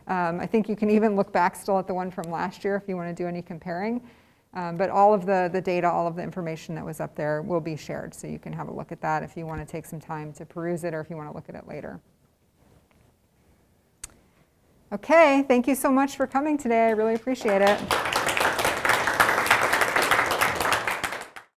I think you can even look back still at the one from last year if you want to do any comparing. But all of the data, all of the information that was up there will be shared, so you can have a look at that if you want to take some time to peruse it or if you want to look at it later. Okay, thank you so much for coming today. I really appreciate it.